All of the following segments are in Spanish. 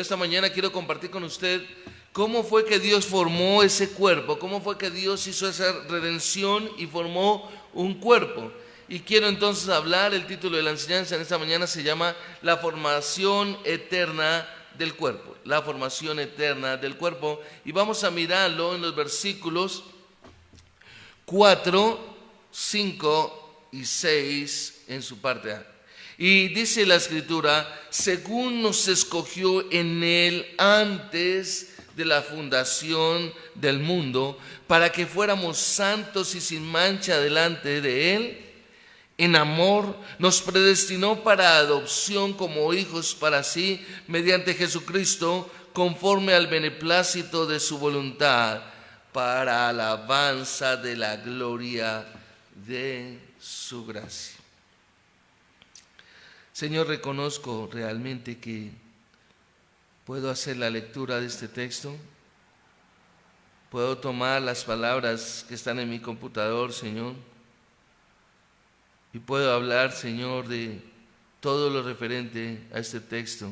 esta mañana quiero compartir con usted cómo fue que Dios formó ese cuerpo, cómo fue que Dios hizo esa redención y formó un cuerpo. Y quiero entonces hablar, el título de la enseñanza en esta mañana se llama La formación eterna del cuerpo. La formación eterna del cuerpo. Y vamos a mirarlo en los versículos 4, 5 y 6 en su parte A. Y dice la Escritura: según nos escogió en Él antes de la fundación del mundo, para que fuéramos santos y sin mancha delante de Él. En amor nos predestinó para adopción como hijos para sí, mediante Jesucristo, conforme al beneplácito de su voluntad, para alabanza de la gloria de su gracia. Señor, reconozco realmente que puedo hacer la lectura de este texto. Puedo tomar las palabras que están en mi computador, Señor, y puedo hablar, Señor, de todo lo referente a este texto,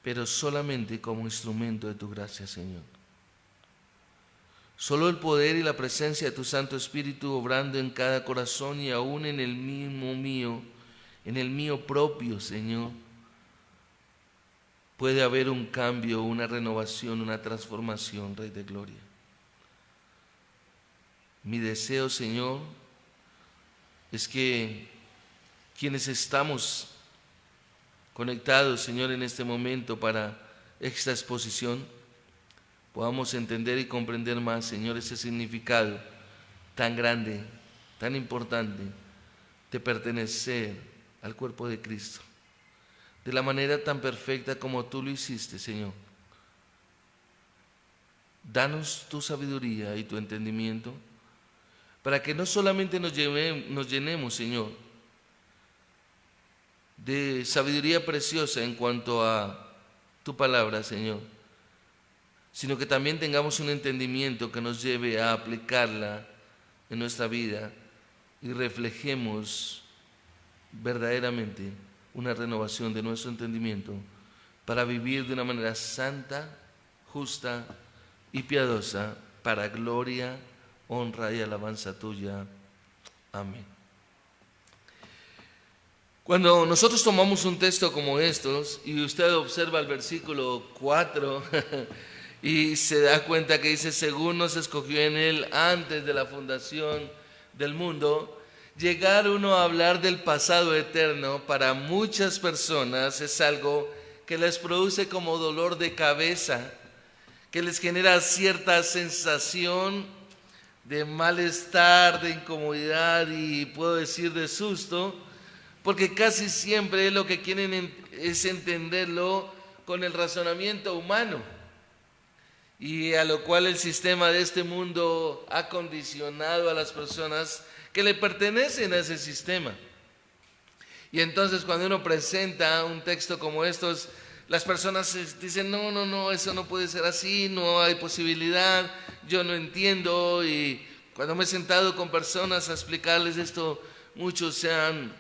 pero solamente como instrumento de tu gracia, Señor. Solo el poder y la presencia de tu Santo Espíritu obrando en cada corazón y aún en el mismo mío, en el mío propio, Señor, puede haber un cambio, una renovación, una transformación, Rey de Gloria. Mi deseo, Señor, es que quienes estamos conectados, Señor, en este momento para esta exposición, podamos entender y comprender más, Señor, ese significado tan grande, tan importante de pertenecer al cuerpo de Cristo, de la manera tan perfecta como tú lo hiciste, Señor. Danos tu sabiduría y tu entendimiento, para que no solamente nos llenemos, Señor, de sabiduría preciosa en cuanto a tu palabra, Señor, sino que también tengamos un entendimiento que nos lleve a aplicarla en nuestra vida y reflejemos verdaderamente una renovación de nuestro entendimiento para vivir de una manera santa, justa y piadosa, para gloria, honra y alabanza tuya. Amén. Cuando nosotros tomamos un texto como estos y usted observa el versículo 4 y se da cuenta que dice: según nos escogió en Él antes de la fundación del mundo, llegar uno a hablar del pasado eterno para muchas personas es algo que les produce como dolor de cabeza, que les genera cierta sensación de malestar, de incomodidad y puedo decir de susto, porque casi siempre lo que quieren es entenderlo con el razonamiento humano, y a lo cual el sistema de este mundo ha condicionado a las personas que le pertenecen a ese sistema. Y entonces cuando uno presenta un texto como estos, las personas dicen: no, eso no puede ser así, no hay posibilidad, yo no entiendo. Y cuando me he sentado con personas a explicarles esto, muchos se han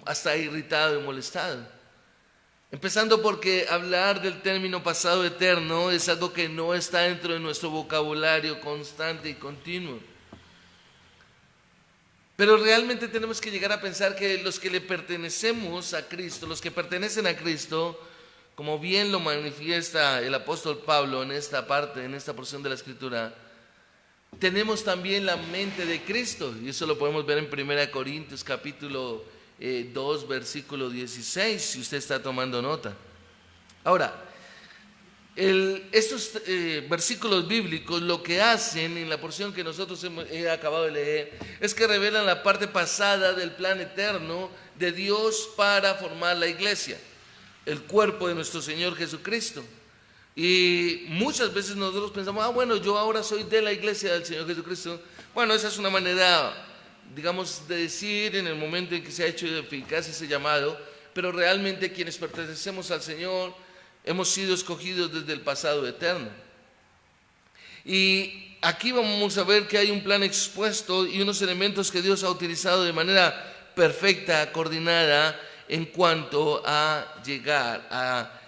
hasta irritado y molestado. Empezando porque hablar del término pasado eterno es algo que no está dentro de nuestro vocabulario constante y continuo. Pero realmente tenemos que llegar a pensar que los que le pertenecemos a Cristo, los que pertenecen a Cristo, como bien lo manifiesta el apóstol Pablo en esta parte, en esta porción de la Escritura, tenemos también la mente de Cristo, y eso lo podemos ver en 1 Corintios capítulo 2, versículo 16, si usted está tomando nota. Ahora, estos versículos bíblicos lo que hacen en la porción que nosotros he acabado de leer es que revelan la parte pasada del plan eterno de Dios para formar la iglesia, el cuerpo de nuestro Señor Jesucristo. Y muchas veces nosotros pensamos: bueno, yo ahora soy de la iglesia del Señor Jesucristo. Bueno, esa es una manera, digamos, de decir en el momento en que se ha hecho eficaz ese llamado, pero realmente quienes pertenecemos al Señor hemos sido escogidos desde el pasado eterno. Y aquí vamos a ver que hay un plan expuesto y unos elementos que Dios ha utilizado de manera perfecta, coordinada, en cuanto a llegar a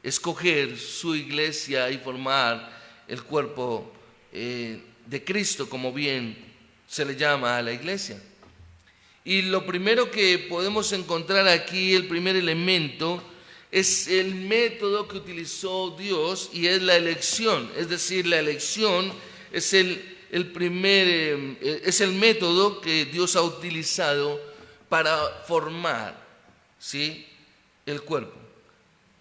escoger su iglesia y formar el cuerpo de Cristo, como bien se le llama a la iglesia. Y lo primero que podemos encontrar aquí, el primer elemento, es el método que utilizó Dios, y es la elección. Es decir, la elección es el método que Dios ha utilizado para formar, ¿sí?, el cuerpo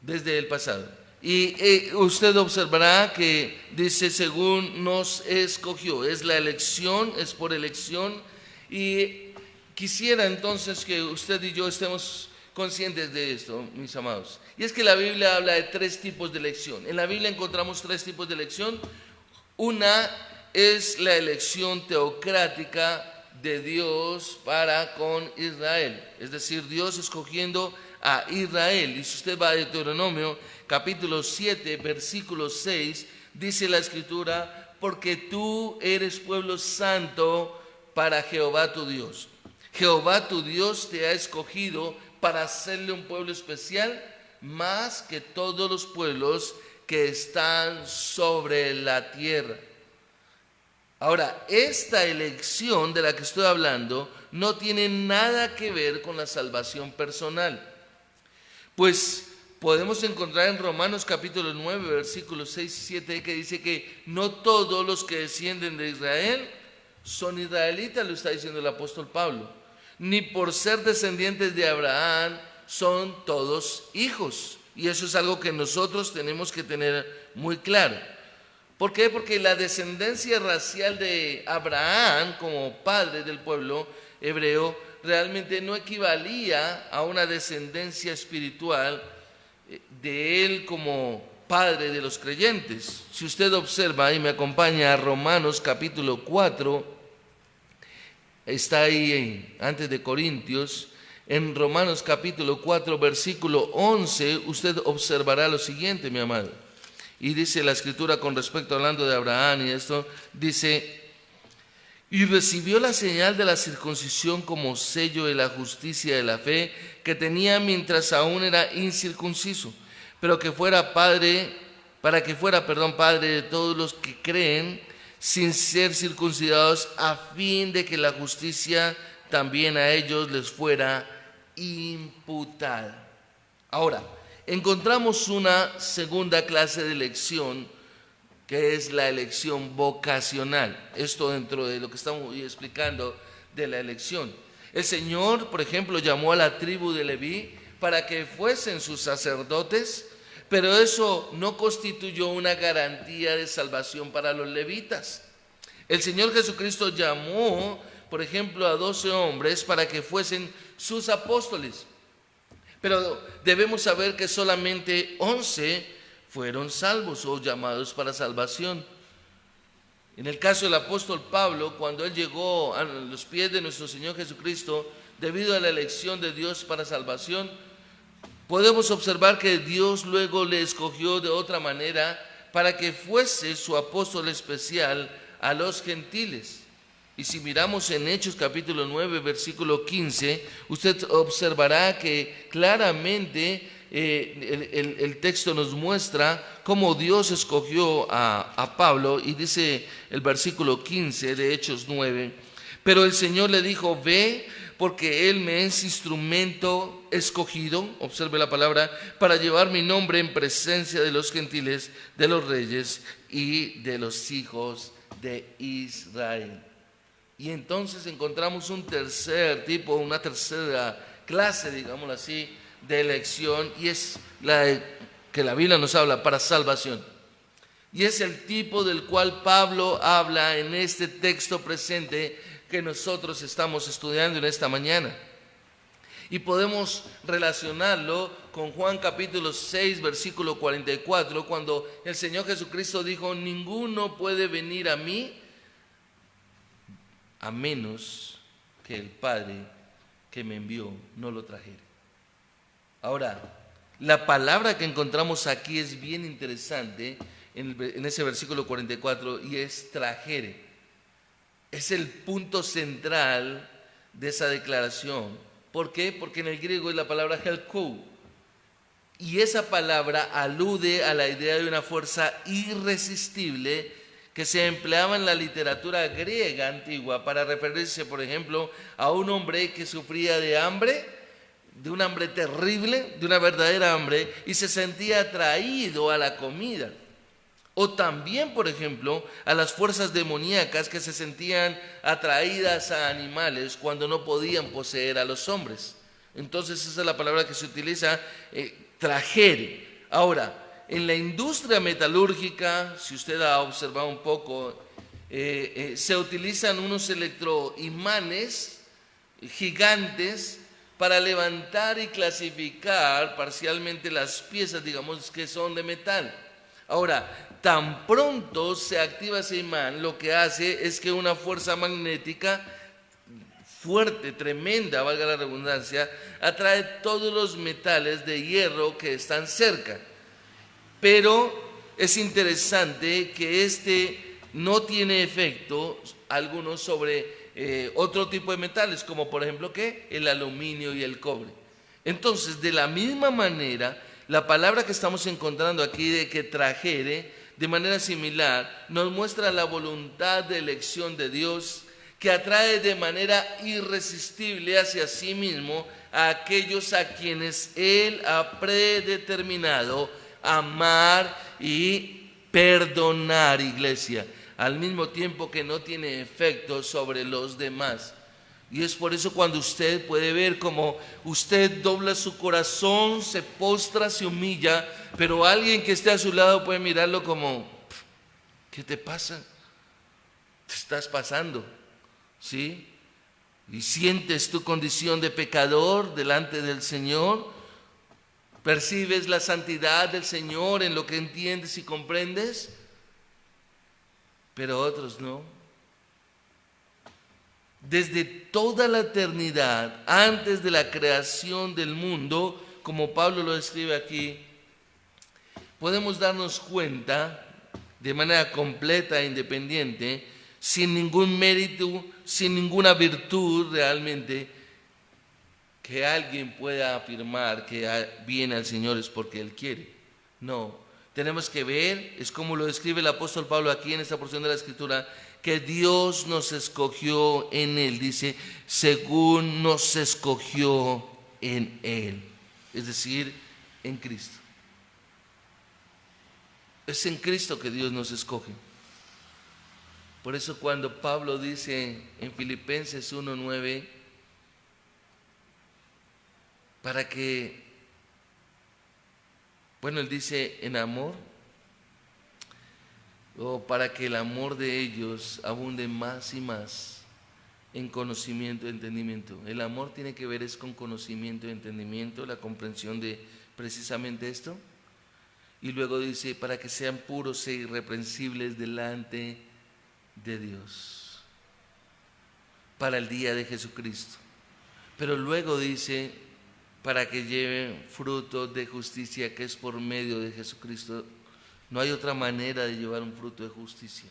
desde el pasado. Y usted observará que dice según nos escogió, es la elección, es por elección. Y quisiera entonces que usted y yo estemos conscientes de esto, mis amados. Y es que la Biblia habla de tres tipos de elección. En la Biblia encontramos tres tipos de elección. Una es la elección teocrática de Dios para con Israel, es decir, Dios escogiendo a Israel. Y si usted va a Deuteronomio capítulo 7, versículo 6, dice la Escritura: porque tú eres pueblo santo para Jehová tu Dios. Jehová tu Dios te ha escogido para hacerle un pueblo especial, más que todos los pueblos que están sobre la tierra. Ahora, esta elección de la que estoy hablando no tiene nada que ver con la salvación personal. Pues podemos encontrar en Romanos capítulo 9, versículos 6 y 7, que dice que no todos los que descienden de Israel son israelitas, lo está diciendo el apóstol Pablo. Ni por ser descendientes de Abraham son todos hijos. Y eso es algo que nosotros tenemos que tener muy claro. ¿Por qué? Porque la descendencia racial de Abraham como padre del pueblo hebreo realmente no equivalía a una descendencia espiritual de él como padre de los creyentes. Si usted observa y me acompaña a Romanos capítulo 4, está ahí antes de Corintios, en Romanos capítulo 4, versículo 11, usted observará lo siguiente, mi amado. Y dice la Escritura con respecto, hablando de Abraham y esto, dice: y recibió la señal de la circuncisión como sello de la justicia de la fe que tenía mientras aún era incircunciso, pero que fuera padre, para que fuera, padre de todos los que creen sin ser circuncidados, a fin de que la justicia también a ellos les fuera imputada. Ahora, encontramos una segunda clase de elección, que es la elección vocacional. Esto dentro de lo que estamos explicando de la elección. El Señor, por ejemplo, llamó a la tribu de Leví para que fuesen sus sacerdotes, pero eso no constituyó una garantía de salvación para los levitas. El Señor Jesucristo llamó, por ejemplo, a 12 hombres para que fuesen sus apóstoles, pero debemos saber que solamente 11 fueron salvos o llamados para salvación. En el caso del apóstol Pablo, cuando él llegó a los pies de nuestro Señor Jesucristo, debido a la elección de Dios para salvación, podemos observar que Dios luego le escogió de otra manera para que fuese su apóstol especial a los gentiles. Y si miramos en Hechos capítulo 9, versículo 15, usted observará que claramente el texto nos muestra cómo Dios escogió a Pablo, y dice el versículo 15 de Hechos 9: pero el Señor le dijo: ve, porque Él me es instrumento escogido, observe la palabra, para llevar mi nombre en presencia de los gentiles, de los reyes y de los hijos de Israel. Y entonces encontramos un tercer tipo, una tercera clase, digámoslo así, de elección, y es la que la Biblia nos habla para salvación. Y es el tipo del cual Pablo habla en este texto presente que nosotros estamos estudiando en esta mañana. Y podemos relacionarlo con Juan capítulo 6, versículo 44, cuando el Señor Jesucristo dijo: ninguno puede venir a mí a menos que el Padre que me envió no lo trajere. Ahora, la palabra que encontramos aquí es bien interesante en ese versículo 44, y es trajere. Es el punto central de esa declaración. ¿Por qué? Porque en el griego es la palabra helkou, Y esa palabra alude a la idea de una fuerza irresistible que se empleaba en la literatura griega antigua para referirse, por ejemplo, a un hombre que sufría de hambre, de un hambre terrible, de una verdadera hambre, y se sentía atraído a la comida. O también, por ejemplo, a las fuerzas demoníacas que se sentían atraídas a animales cuando no podían poseer a los hombres. Entonces esa es la palabra que se utiliza, trajere. Ahora, en la industria metalúrgica, si usted ha observado un poco, se utilizan unos electroimanes gigantes para levantar y clasificar parcialmente las piezas, digamos, que son de metal. Ahora, tan pronto se activa ese imán, lo que hace es que una fuerza magnética fuerte, tremenda, valga la redundancia, atrae todos los metales de hierro que están cerca. Pero es interesante que este no tiene efecto alguno sobre otro tipo de metales, como por ejemplo ¿qué? El aluminio y el cobre. Entonces, de la misma manera, la palabra que estamos encontrando aquí de que trajere, de manera similar, nos muestra la voluntad de elección de Dios que atrae de manera irresistible hacia sí mismo a aquellos a quienes Él ha predeterminado amar y perdonar, iglesia, al mismo tiempo que no tiene efecto sobre los demás. Y es por eso cuando usted puede ver como usted dobla su corazón, se postra, se humilla, pero alguien que esté a su lado puede mirarlo como, ¿qué te pasa? Te estás pasando, ¿sí? Y sientes tu condición de pecador delante del Señor, percibes la santidad del Señor en lo que entiendes y comprendes, pero otros no. Desde toda la eternidad, antes de la creación del mundo, como Pablo lo describe aquí, podemos darnos cuenta de manera completa e independiente, sin ningún mérito, sin ninguna virtud realmente, que alguien pueda afirmar que viene al Señor es porque Él quiere. No, tenemos que ver, es como lo describe el apóstol Pablo aquí en esta porción de la Escritura, que Dios nos escogió en Él, dice, según nos escogió en Él, es decir, en Cristo. Es en Cristo que Dios nos escoge. Por eso cuando Pablo dice en Filipenses 1:9, para que, bueno, él dice en amor, o para que el amor de ellos abunde más y más en conocimiento y entendimiento. El amor tiene que ver es con conocimiento y entendimiento, la comprensión de precisamente esto. Y luego dice, para que sean puros e irreprensibles delante de Dios, para el día de Jesucristo. Pero luego dice, para que lleven fruto de justicia que es por medio de Jesucristo. No hay otra manera de llevar un fruto de justicia,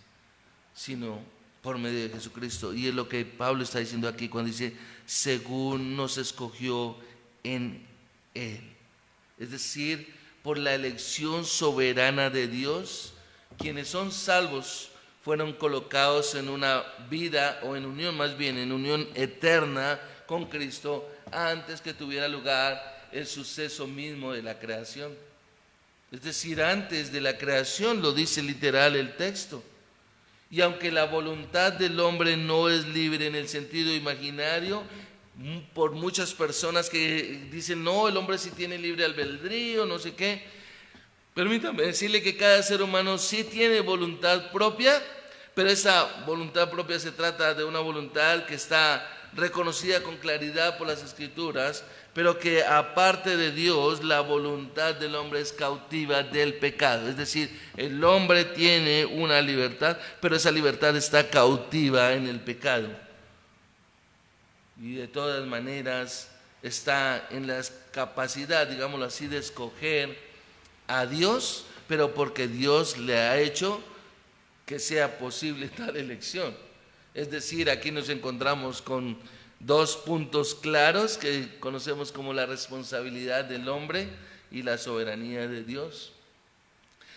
sino por medio de Jesucristo. Y es lo que Pablo está diciendo aquí cuando dice, según nos escogió en Él. Es decir, por la elección soberana de Dios, quienes son salvos fueron colocados en una vida, o en unión más bien, en unión eterna con Cristo, antes que tuviera lugar el suceso mismo de la creación. Es decir, antes de la creación, lo dice literal el texto. Y aunque la voluntad del hombre no es libre en el sentido imaginario, por muchas personas que dicen, no, el hombre sí tiene libre albedrío, no sé qué. Permítame decirle que cada ser humano sí tiene voluntad propia, pero esa voluntad propia se trata de una voluntad que está reconocida con claridad por las Escrituras, pero que aparte de Dios, la voluntad del hombre es cautiva del pecado. Es decir, el hombre tiene una libertad, pero esa libertad está cautiva en el pecado. Y de todas maneras está en la capacidad, digámoslo así, de escoger a Dios, pero porque Dios le ha hecho que sea posible tal elección. Es decir, aquí nos encontramos con dos puntos claros que conocemos como la responsabilidad del hombre y la soberanía de Dios.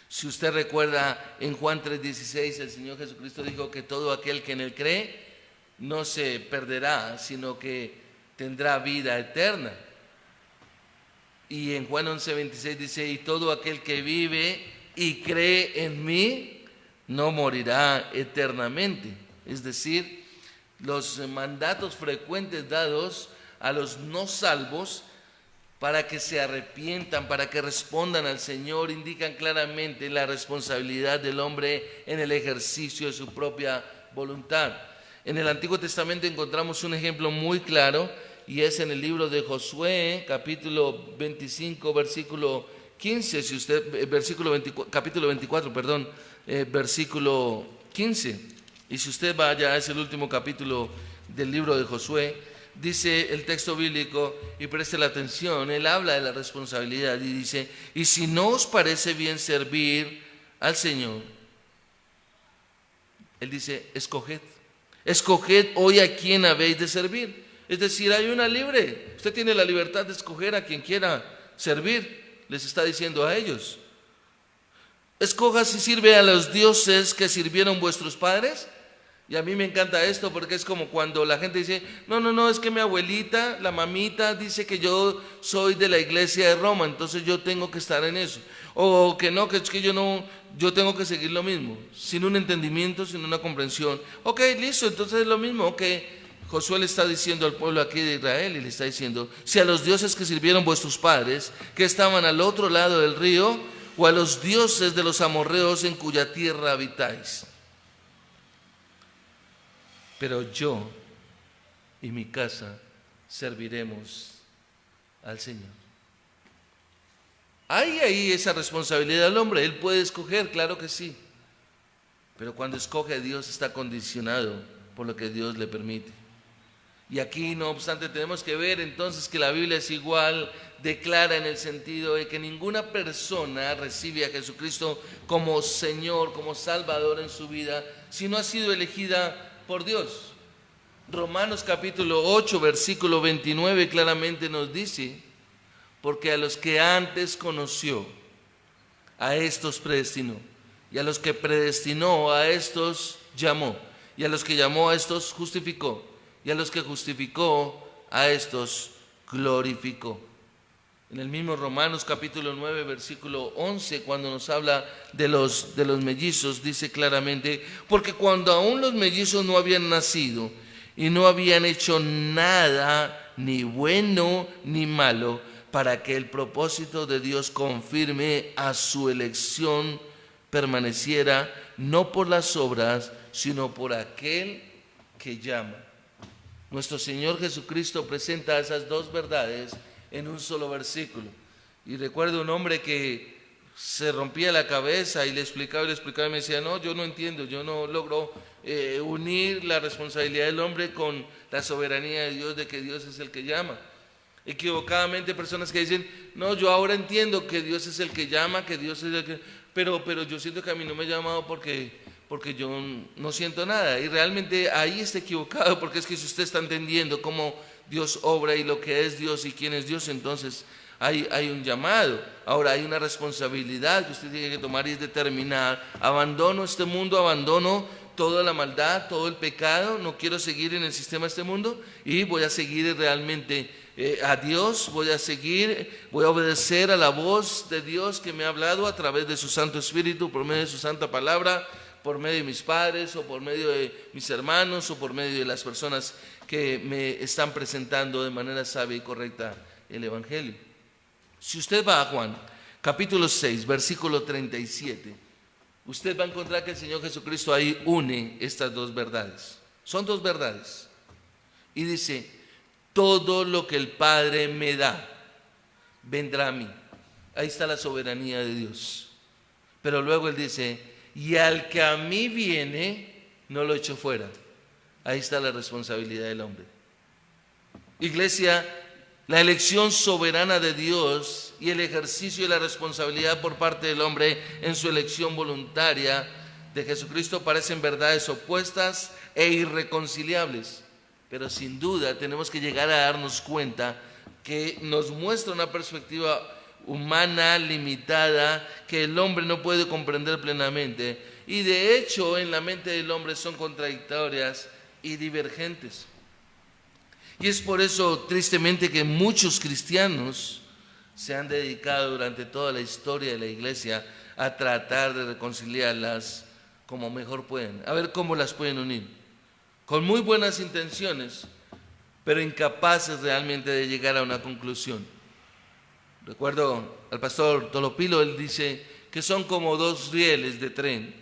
Si usted recuerda, en Juan 3:16 el Señor Jesucristo dijo que todo aquel que en Él cree no se perderá, sino que tendrá vida eterna. Y en Juan 11:26 dice, y todo aquel que vive y cree en mí no morirá eternamente. Es decir, los mandatos frecuentes dados a los no salvos para que se arrepientan, para que respondan al Señor, indican claramente la responsabilidad del hombre en el ejercicio de su propia voluntad. En el Antiguo Testamento encontramos un ejemplo muy claro, y es en el libro de Josué, capítulo 25, versículo 15, si usted, capítulo 24, perdón, versículo 15. Y si usted vaya, es el último capítulo del libro de Josué. Dice el texto bíblico, y preste la atención, él habla de la responsabilidad y dice, y si no os parece bien servir al Señor, él dice, escoged hoy a quién habéis de servir. Es decir, hay una libre, usted tiene la libertad de escoger a quien quiera servir, les está diciendo a ellos. Escoja si sirve a los dioses que sirvieron vuestros padres. Y a mí me encanta esto porque es como cuando la gente dice, no, es que mi abuelita, la mamita, dice que yo soy de la iglesia de Roma, entonces yo tengo que estar en eso. O que no, que es que yo tengo que seguir lo mismo, sin un entendimiento, sin una comprensión. Ok, listo, entonces es lo mismo. Que Josué le está diciendo al pueblo aquí de Israel y le está diciendo, si a los dioses que sirvieron vuestros padres, que estaban al otro lado del río, o a los dioses de los amorreos en cuya tierra habitáis. Pero yo y mi casa serviremos al Señor. Hay ahí esa responsabilidad del hombre, él puede escoger, claro que sí. Pero cuando escoge a Dios está condicionado por lo que Dios le permite. Y aquí, no obstante, tenemos que ver entonces que la Biblia es igual de clara en el sentido de que ninguna persona recibe a Jesucristo como Señor, como Salvador en su vida, si no ha sido elegida por Dios. Romanos capítulo 8, versículo 29 claramente nos dice, porque a los que antes conoció, a estos predestinó, y a los que predestinó, a estos llamó, y a los que llamó, a estos justificó, y a los que justificó, a estos glorificó. En el mismo Romanos capítulo 9, versículo 11, cuando nos habla de los mellizos, dice claramente, porque cuando aún los mellizos no habían nacido y no habían hecho nada, ni bueno ni malo, para que el propósito de Dios confirme a su elección permaneciera, no por las obras, sino por aquel que llama. Nuestro Señor Jesucristo presenta esas dos verdades en un solo versículo. Y recuerdo un hombre que se rompía la cabeza y le explicaba y me decía, no, yo no entiendo, yo no logro unir la responsabilidad del hombre con la soberanía de Dios, de que Dios es el que llama. Equivocadamente personas que dicen, no, yo ahora entiendo que Dios es el que llama, que Dios es el que... Pero yo siento que a mí no me ha llamado porque yo no siento nada. Y realmente ahí está equivocado, porque es que si usted está entendiendo cómo Dios obra y lo que es Dios y quién es Dios, entonces hay un llamado. Ahora hay una responsabilidad que usted tiene que tomar y es determinar, abandono este mundo, abandono toda la maldad, todo el pecado, no quiero seguir en el sistema de este mundo y voy a seguir realmente a Dios, voy a obedecer a la voz de Dios que me ha hablado a través de su Santo Espíritu, por medio de su Santa Palabra, por medio de mis padres o por medio de mis hermanos o por medio de las personas que me están presentando de manera sabia y correcta el Evangelio. Si usted va a Juan, capítulo 6, versículo 37, usted va a encontrar que el Señor Jesucristo ahí une estas dos verdades. Son dos verdades. Y dice, todo lo que el Padre me da, vendrá a mí. Ahí está la soberanía de Dios. Pero luego Él dice, y al que a mí viene, no lo echo fuera. Ahí está la responsabilidad del hombre. Iglesia, la elección soberana de Dios y el ejercicio de la responsabilidad por parte del hombre en su elección voluntaria de Jesucristo parecen verdades opuestas e irreconciliables. Pero sin duda tenemos que llegar a darnos cuenta que nos muestra una perspectiva humana, limitada, que el hombre no puede comprender plenamente. Y de hecho, en la mente del hombre son contradictorias y divergentes. Y es por eso, tristemente, que muchos cristianos se han dedicado durante toda la historia de la iglesia a tratar de reconciliarlas como mejor pueden, a ver cómo las pueden unir, con muy buenas intenciones, pero incapaces realmente de llegar a una conclusión. Recuerdo al pastor Tolopilo, él dice que son como dos rieles de tren,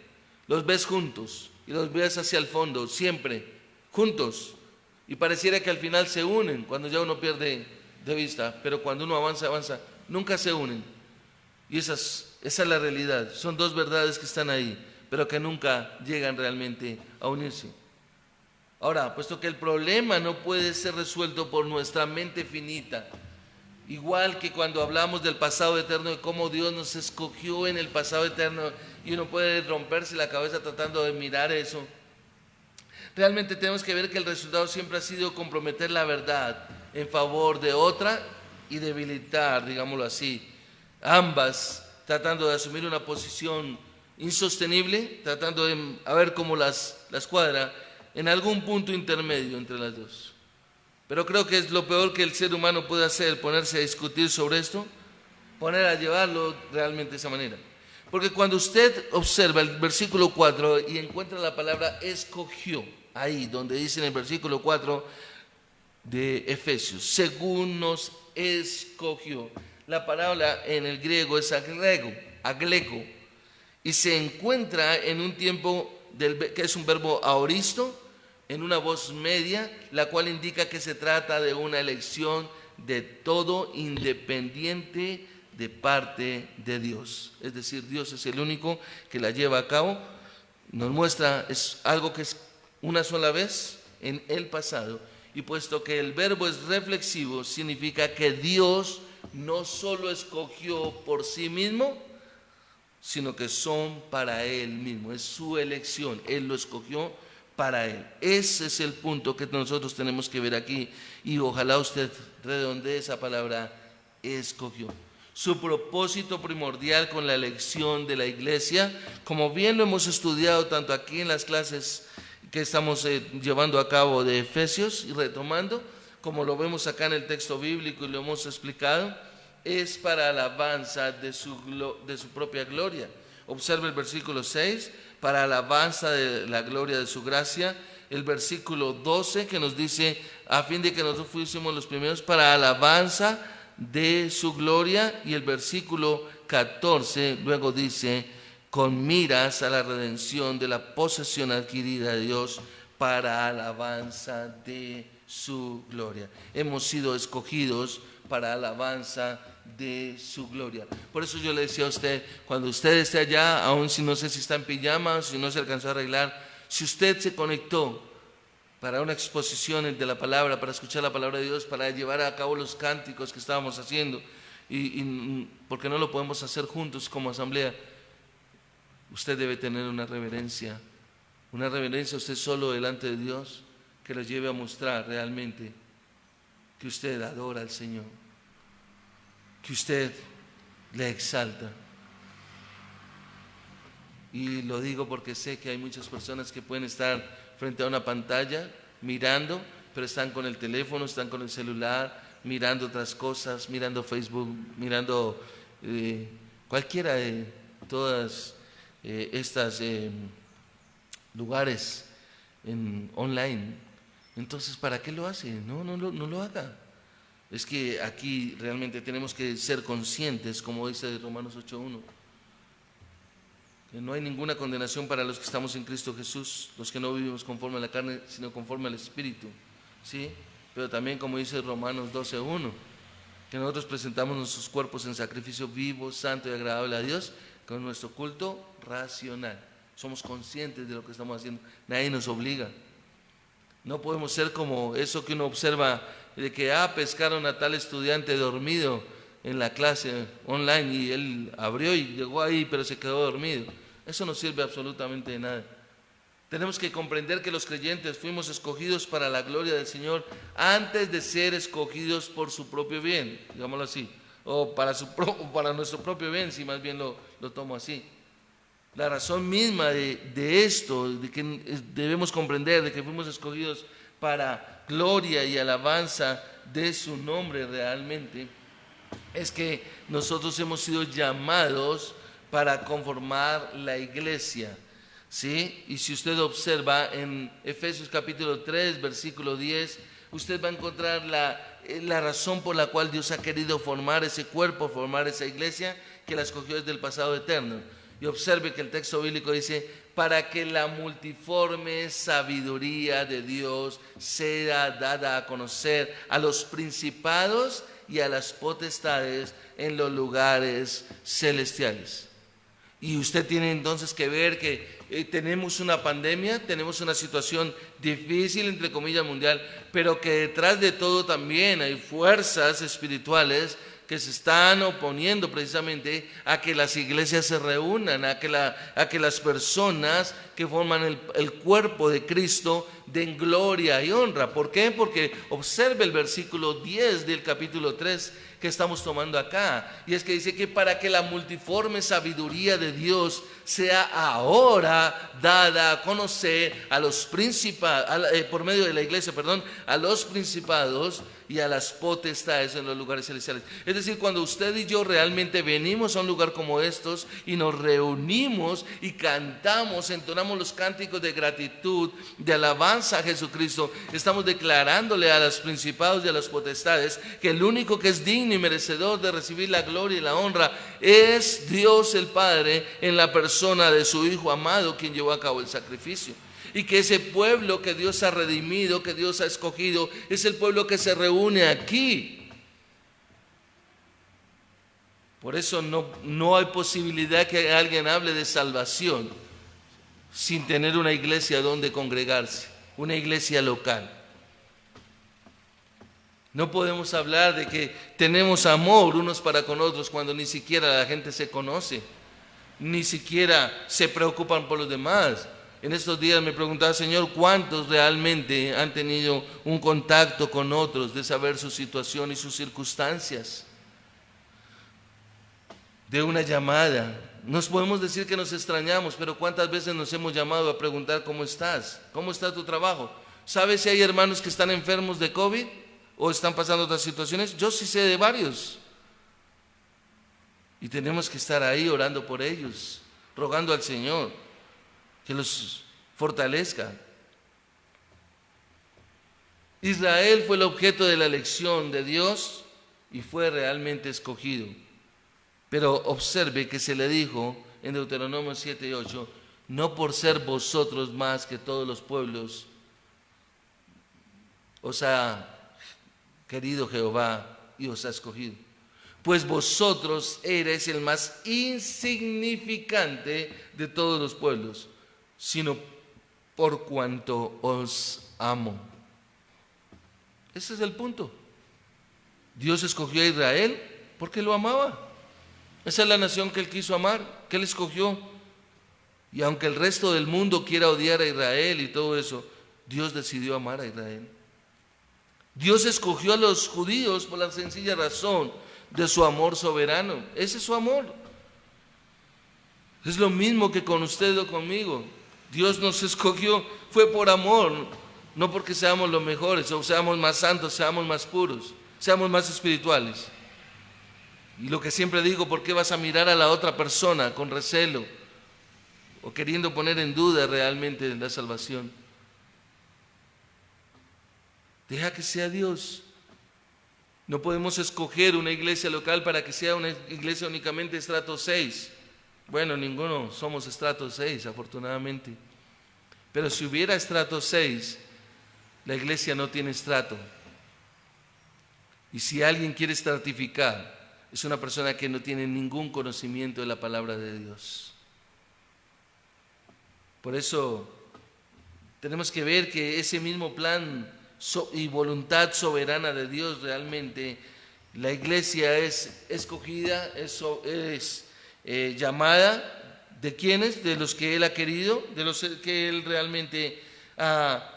los ves juntos y los ves hacia el fondo, siempre juntos, y pareciera que al final se unen cuando ya uno pierde de vista, pero cuando uno avanza, nunca se unen. Y esa es la realidad, son dos verdades que están ahí, pero que nunca llegan realmente a unirse. Ahora, puesto que el problema no puede ser resuelto por nuestra mente finita, igual que cuando hablamos del pasado eterno, de cómo Dios nos escogió en el pasado eterno, y uno puede romperse la cabeza tratando de mirar eso, realmente tenemos que ver que el resultado siempre ha sido comprometer la verdad en favor de otra y debilitar, digámoslo así, ambas, tratando de asumir una posición insostenible, tratando de a ver cómo las cuadra en algún punto intermedio entre las dos. Pero creo que es lo peor que el ser humano puede hacer, ponerse a discutir sobre esto, poner a llevarlo realmente de esa manera. Porque cuando usted observa el versículo 4 y encuentra la palabra escogió, ahí donde dice en el versículo 4 de Efesios, según nos escogió, la palabra en el griego es aglego, y se encuentra en un tiempo que es un verbo aoristo, en una voz media, la cual indica que se trata de una elección de todo independiente de parte de Dios. Es decir, Dios es el único que la lleva a cabo. Nos muestra, es algo que es una sola vez en el pasado. Y puesto que el verbo es reflexivo, significa que Dios no solo escogió por sí mismo, sino que son para Él mismo. Es su elección, Él lo escogió para Él. Ese es el punto que nosotros tenemos que ver aquí, y ojalá usted redondee esa palabra, escogió. Su propósito primordial con la elección de la iglesia, como bien lo hemos estudiado tanto aquí en las clases que estamos llevando a cabo de Efesios y retomando, como lo vemos acá en el texto bíblico y lo hemos explicado, es para alabanza de su propia gloria. Observe el versículo 6, para alabanza de la gloria de su gracia. El versículo 12 que nos dice, a fin de que nosotros fuésemos los primeros, para alabanza de su gloria. Y el versículo 14 luego dice, con miras a la redención de la posesión adquirida de Dios para alabanza de su gloria. Hemos sido escogidos para alabanza de su gloria. Por eso yo le decía a usted, cuando usted esté allá, aun si no sé si está en pijama, si no se alcanzó a arreglar, si usted se conectó para una exposición de la palabra, para escuchar la palabra de Dios, para llevar a cabo los cánticos que estábamos haciendo, y porque no lo podemos hacer juntos como asamblea, usted debe tener una reverencia usted solo delante de Dios, que lo lleve a mostrar realmente que usted adora al Señor, que usted le exalta. Y lo digo porque sé que hay muchas personas que pueden estar frente a una pantalla mirando, pero están con el teléfono, están con el celular, mirando otras cosas, mirando Facebook, mirando cualquiera de todas estas lugares online. Entonces, ¿para qué lo hace? No lo haga. Es que aquí realmente tenemos que ser conscientes, como dice Romanos 8:1, que no hay ninguna condenación para los que estamos en Cristo Jesús, los que no vivimos conforme a la carne, sino conforme al Espíritu, ¿sí? Pero también, como dice Romanos 12:1, que nosotros presentamos nuestros cuerpos en sacrificio vivo, santo y agradable a Dios, con nuestro culto racional. Somos conscientes de lo que estamos haciendo, nadie nos obliga. No podemos ser como eso que uno observa de que pescaron a tal estudiante dormido en la clase online y él abrió y llegó ahí, pero se quedó dormido. Eso no sirve absolutamente de nada. Tenemos que comprender que los creyentes fuimos escogidos para la gloria del Señor antes de ser escogidos por su propio bien, digámoslo así. o para nuestro propio bien, si más bien lo tomo así. La razón misma de esto, de que debemos comprender, de que fuimos escogidos para gloria y alabanza de su nombre realmente, es que nosotros hemos sido llamados para conformar la iglesia, ¿sí? Y si usted observa en Efesios capítulo 3, versículo 10, usted va a encontrar la razón por la cual Dios ha querido formar ese cuerpo, formar esa iglesia, que la escogió desde el pasado eterno. Y observe que el texto bíblico dice, para que la multiforme sabiduría de Dios sea dada a conocer a los principados y a las potestades en los lugares celestiales. Y usted tiene entonces que ver que tenemos una pandemia, tenemos una situación difícil, entre comillas, mundial, pero que detrás de todo también hay fuerzas espirituales que se están oponiendo precisamente a que las iglesias se reúnan, a que las personas que forman el cuerpo de Cristo den gloria y honra. ¿Por qué? Porque observe el versículo 10 del capítulo 3 que estamos tomando acá, y es que dice que para que la multiforme sabiduría de Dios sea ahora dada a conocer a los principados, por medio de la iglesia, a los principados y a las potestades en los lugares celestiales. Es decir, cuando usted y yo realmente venimos a un lugar como estos y nos reunimos y cantamos, entonamos los cánticos de gratitud, de alabanza a Jesucristo, estamos declarándole a los principados y a las potestades que el único que es digno y merecedor de recibir la gloria y la honra es Dios el Padre, en la persona de su Hijo amado, quien llevó a cabo el sacrificio. Y que ese pueblo que Dios ha redimido, que Dios ha escogido, es el pueblo que se reúne aquí. Por eso no hay posibilidad que alguien hable de salvación sin tener una iglesia donde congregarse, una iglesia local. No podemos hablar de que tenemos amor unos para con otros cuando ni siquiera la gente se conoce, ni siquiera se preocupan por los demás. En estos días me preguntaba, Señor, ¿cuántos realmente han tenido un contacto con otros de saber su situación y sus circunstancias? De una llamada. Nos podemos decir que nos extrañamos, pero ¿cuántas veces nos hemos llamado a preguntar cómo estás? ¿Cómo está tu trabajo? ¿Sabes si hay hermanos que están enfermos de COVID o están pasando otras situaciones? Yo sí sé de varios. Y tenemos que estar ahí orando por ellos, rogando al Señor que los fortalezca. Israel fue el objeto de la elección de Dios y fue realmente escogido. Pero observe que se le dijo en Deuteronomio 7 y 8, no por ser vosotros más que todos los pueblos, os ha querido Jehová y os ha escogido, pues vosotros eres el más insignificante de todos los pueblos, sino por cuanto os amo. Ese es el punto. Dios escogió a Israel porque lo amaba. Esa es la nación que Él quiso amar, que Él escogió. Y aunque el resto del mundo quiera odiar a Israel y todo eso, Dios decidió amar a Israel. Dios escogió a los judíos por la sencilla razón de su amor soberano. Ese es su amor. Es lo mismo que con usted o conmigo. Dios nos escogió, fue por amor, no porque seamos los mejores, o seamos más santos, seamos más puros, seamos más espirituales. Y lo que siempre digo, ¿por qué vas a mirar a la otra persona con recelo o queriendo poner en duda realmente la salvación? Deja que sea Dios. No podemos escoger una iglesia local para que sea una iglesia únicamente estrato 6. Bueno, ninguno somos estrato 6, afortunadamente. Pero si hubiera estrato 6, la iglesia no tiene estrato. Y si alguien quiere estratificar, es una persona que no tiene ningún conocimiento de la palabra de Dios. Por eso tenemos que ver que ese mismo plan y voluntad soberana de Dios realmente, la iglesia es escogida, es llamada. ¿De quiénes? De los que Él ha querido, de los que Él realmente ha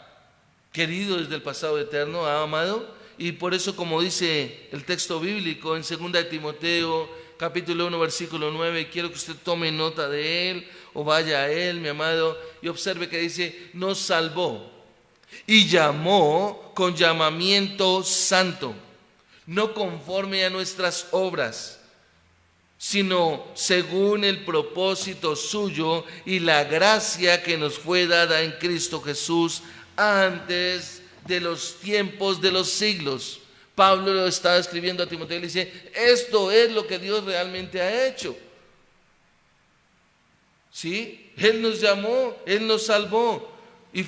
querido desde el pasado eterno, ha amado. y por eso, como dice el texto bíblico en 2 de Timoteo, capítulo 1, versículo 9, quiero que usted tome nota de él o vaya a él, mi amado, y observe que dice, nos salvó y llamó con llamamiento santo, no conforme a nuestras obras, sino según el propósito suyo y la gracia que nos fue dada en Cristo Jesús antes de los tiempos de los siglos. Pablo lo estaba escribiendo a Timoteo y le dice, esto es lo que Dios realmente ha hecho. ¿Sí? Él nos llamó, Él nos salvó y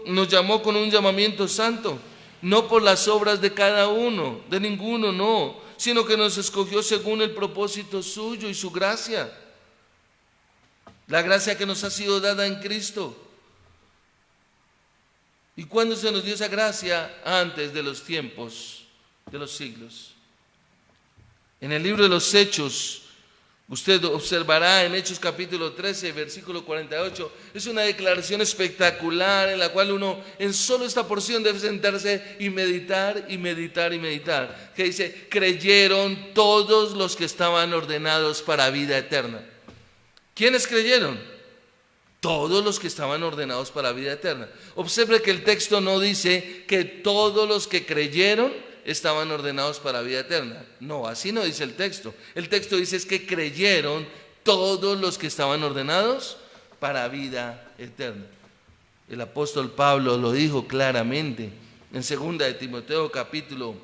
nos llamó con un llamamiento santo, no por las obras de cada uno, de ninguno, no, sino que nos escogió según el propósito suyo y su gracia, la gracia que nos ha sido dada en Cristo. ¿Y cuándo se nos dio esa gracia? Antes de los tiempos de los siglos. En el libro de los Hechos, usted observará en Hechos capítulo 13, versículo 48, es una declaración espectacular en la cual uno en solo esta porción debe sentarse y meditar y meditar y meditar, que dice, creyeron todos los que estaban ordenados para vida eterna. ¿Quiénes creyeron? Todos los que estaban ordenados para vida eterna. Observe que el texto no dice que todos los que creyeron estaban ordenados para vida eterna. No, así no dice el texto. El texto dice es que creyeron todos los que estaban ordenados para vida eterna. El apóstol Pablo lo dijo claramente en 2 de Timoteo capítulo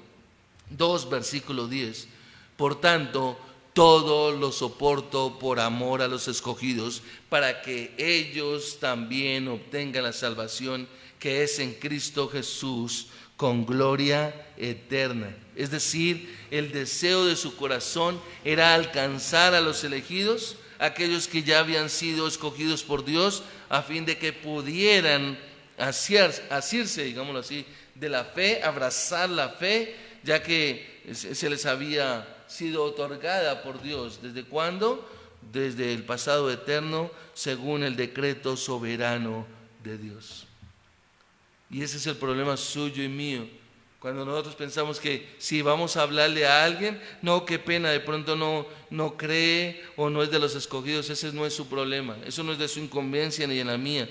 2 versículo 10. Por tanto, todo lo soporto por amor a los escogidos, para que ellos también obtengan la salvación que es en Cristo Jesús, con gloria eterna. Es decir, el deseo de su corazón era alcanzar a los elegidos, aquellos que ya habían sido escogidos por Dios, a fin de que pudieran asirse, digámoslo así, de la fe, abrazar la fe, ya que se les había sido otorgada por Dios. ¿Desde cuándo? Desde el pasado eterno, según el decreto soberano de Dios. Y ese es el problema suyo y mío. Cuando nosotros pensamos que si vamos a hablarle a alguien, no, qué pena, de pronto no cree o no es de los escogidos, ese no es su problema, eso no es de su incumbencia ni de la mía.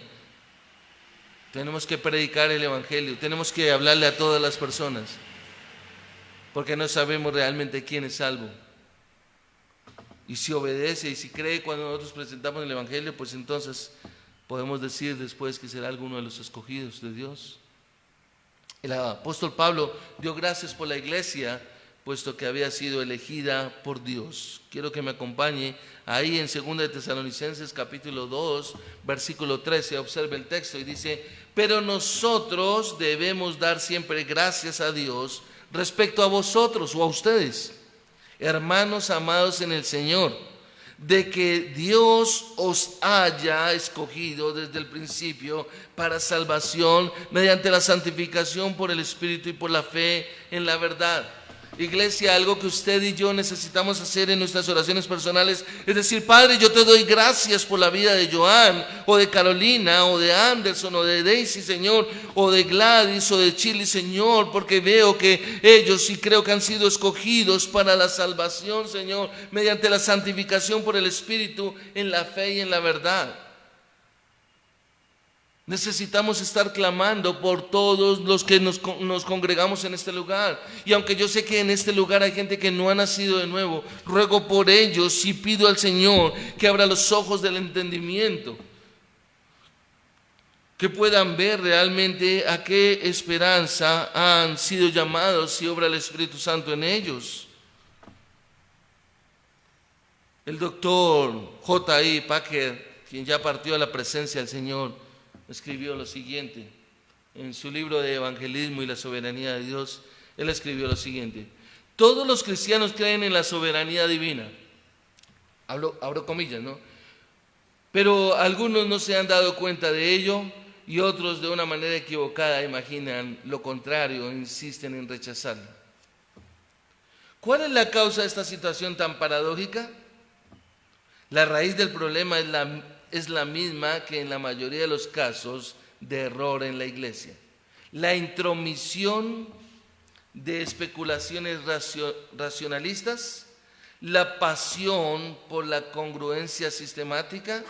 Tenemos que predicar el evangelio, tenemos que hablarle a todas las personas, porque no sabemos realmente quién es salvo. Y si obedece y si cree cuando nosotros presentamos el evangelio, pues entonces podemos decir después que será alguno de los escogidos de Dios. El apóstol Pablo dio gracias por la iglesia, puesto que había sido elegida por Dios. Quiero que me acompañe ahí en 2 de Tesalonicenses capítulo 2, versículo 13. Observe el texto y dice, pero nosotros debemos dar siempre gracias a Dios respecto a vosotros o a ustedes, hermanos amados en el Señor, de que Dios os haya escogido desde el principio para salvación mediante la santificación por el Espíritu y por la fe en la verdad. Iglesia, algo que usted y yo necesitamos hacer en nuestras oraciones personales es decir, Padre, yo te doy gracias por la vida de Joan, o de Carolina, o de Anderson, o de Daisy, Señor, o de Gladys, o de Chili, Señor, porque veo que ellos sí creo que han sido escogidos para la salvación, Señor, mediante la santificación por el Espíritu en la fe y en la verdad. Necesitamos estar clamando por todos los que nos congregamos en este lugar. Y aunque yo sé que en este lugar hay gente que no ha nacido de nuevo, ruego por ellos y pido al Señor que abra los ojos del entendimiento, que puedan ver realmente a qué esperanza han sido llamados si obra el Espíritu Santo en ellos. El doctor J.I. Packer, quien ya partió a la presencia del Señor, escribió lo siguiente en su libro de Evangelismo y la soberanía de Dios. Él escribió lo siguiente: todos los cristianos creen en la soberanía divina, abro comillas, ¿no? Pero algunos no se han dado cuenta de ello y otros de una manera equivocada imaginan lo contrario e insisten en rechazarlo. ¿Cuál es la causa de esta situación tan paradójica? La raíz del problema es la misma que en la mayoría de los casos de error en la iglesia: la intromisión de especulaciones racionalistas, la pasión por la congruencia sistemática,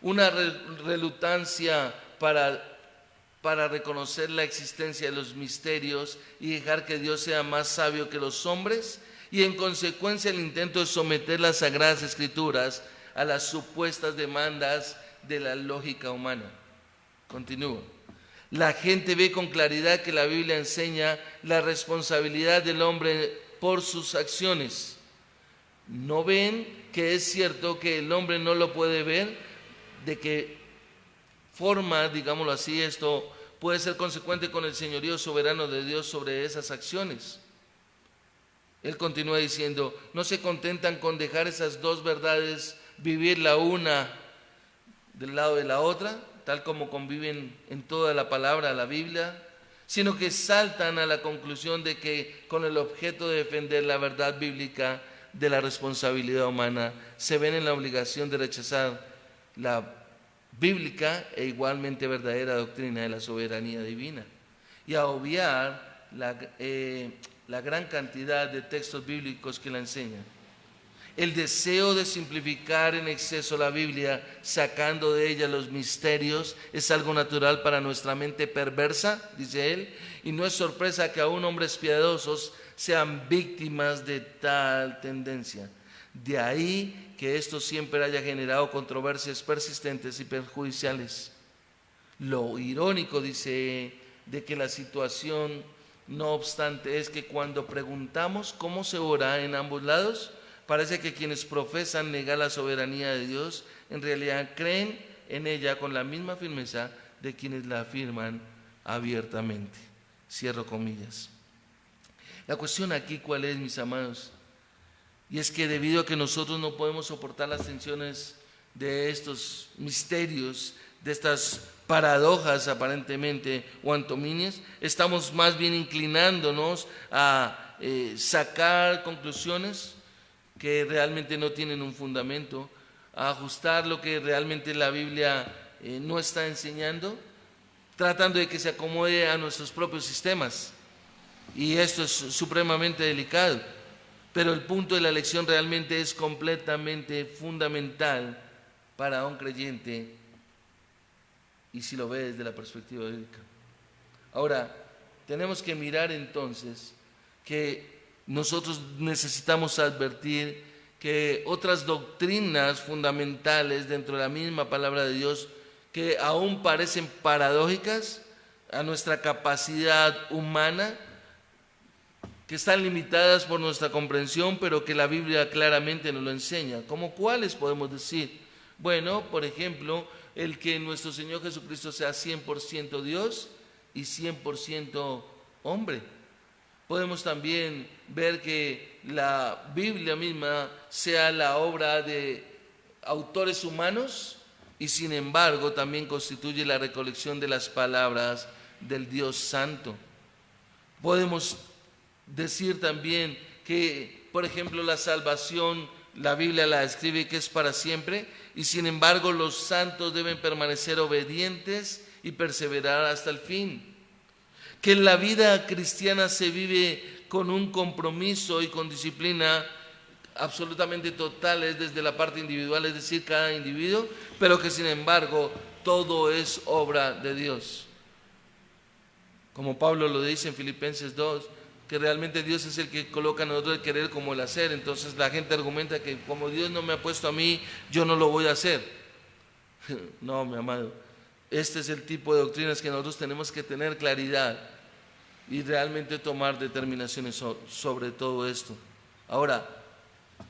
una relutancia para reconocer la existencia de los misterios y dejar que Dios sea más sabio que los hombres, y en consecuencia el intento de someter las Sagradas Escrituras a las supuestas demandas de la lógica humana. Continúo. La gente ve con claridad que la Biblia enseña la responsabilidad del hombre por sus acciones. No ven que es cierto que el hombre no lo puede ver, de qué forma, digámoslo así, esto puede ser consecuente con el señorío soberano de Dios sobre esas acciones. Él continúa diciendo, no se contentan con dejar esas dos verdades vivir la una del lado de la otra, tal como conviven en toda la palabra, la Biblia, sino que saltan a la conclusión de que con el objeto de defender la verdad bíblica de la responsabilidad humana, se ven en la obligación de rechazar la bíblica e igualmente verdadera doctrina de la soberanía divina y a obviar la gran cantidad de textos bíblicos que la enseñan. El deseo de simplificar en exceso la Biblia, sacando de ella los misterios, es algo natural para nuestra mente perversa, dice él, y no es sorpresa que aún hombres piadosos sean víctimas de tal tendencia. De ahí que esto siempre haya generado controversias persistentes y perjudiciales. Lo irónico, dice, de que la situación, no obstante, es que cuando preguntamos cómo se ora en ambos lados, parece que quienes profesan negar la soberanía de Dios, en realidad creen en ella con la misma firmeza de quienes la afirman abiertamente. Cierro comillas. La cuestión aquí, ¿cuál es, mis amados? Y es que debido a que nosotros no podemos soportar las tensiones de estos misterios, de estas paradojas aparentemente o antominias, estamos más bien inclinándonos a sacar conclusiones que realmente no tienen un fundamento, a ajustar lo que realmente la Biblia no está enseñando, tratando de que se acomode a nuestros propios sistemas. Y esto es supremamente delicado. Pero el punto de la lección realmente es completamente fundamental para un creyente, y si lo ve desde la perspectiva bíblica. Ahora, tenemos que mirar entonces que nosotros necesitamos advertir que otras doctrinas fundamentales dentro de la misma palabra de Dios, que aún parecen paradójicas a nuestra capacidad humana, que están limitadas por nuestra comprensión, pero que la Biblia claramente nos lo enseña. ¿Cómo cuáles podemos decir? Bueno, por ejemplo, el que nuestro Señor Jesucristo sea 100% Dios y 100% hombre. Podemos también ver que la Biblia misma sea la obra de autores humanos y sin embargo también constituye la recolección de las palabras del Dios Santo. Podemos decir también que, por ejemplo, la salvación, la Biblia la describe que es para siempre, y sin embargo los santos deben permanecer obedientes y perseverar hasta el fin. Que la vida cristiana se vive con un compromiso y con disciplina absolutamente totales desde la parte individual, es decir, cada individuo, pero que sin embargo todo es obra de Dios. Como Pablo lo dice en Filipenses 2, que realmente Dios es el que coloca a nosotros el querer como el hacer. Entonces la gente argumenta que como Dios no me ha puesto a mí, yo no lo voy a hacer. No, mi amado, este es el tipo de doctrinas que nosotros tenemos que tener claridad y realmente tomar determinaciones sobre todo esto. Ahora,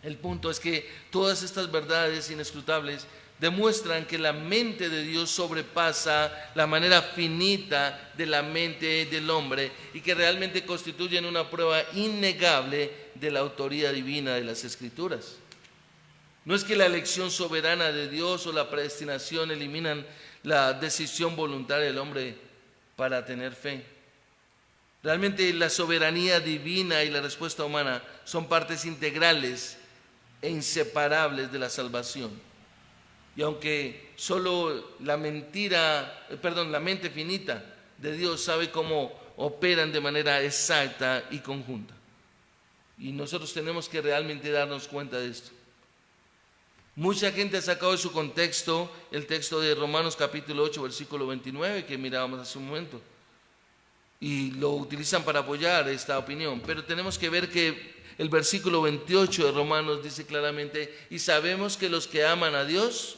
el punto es que todas estas verdades inescrutables demuestran que la mente de Dios sobrepasa la manera finita de la mente del hombre y que realmente constituyen una prueba innegable de la autoría divina de las Escrituras. No es que la elección soberana de Dios o la predestinación eliminan la decisión voluntaria del hombre para tener fe. Realmente la soberanía divina y la respuesta humana son partes integrales e inseparables de la salvación. Y aunque solo la mente finita de Dios sabe cómo operan de manera exacta y conjunta. Y nosotros tenemos que realmente darnos cuenta de esto. Mucha gente ha sacado de su contexto el texto de Romanos capítulo 8, versículo 29, que mirábamos hace un momento, y lo utilizan para apoyar esta opinión. Pero tenemos que ver que el versículo 28 de Romanos dice claramente: y sabemos que los que aman a Dios,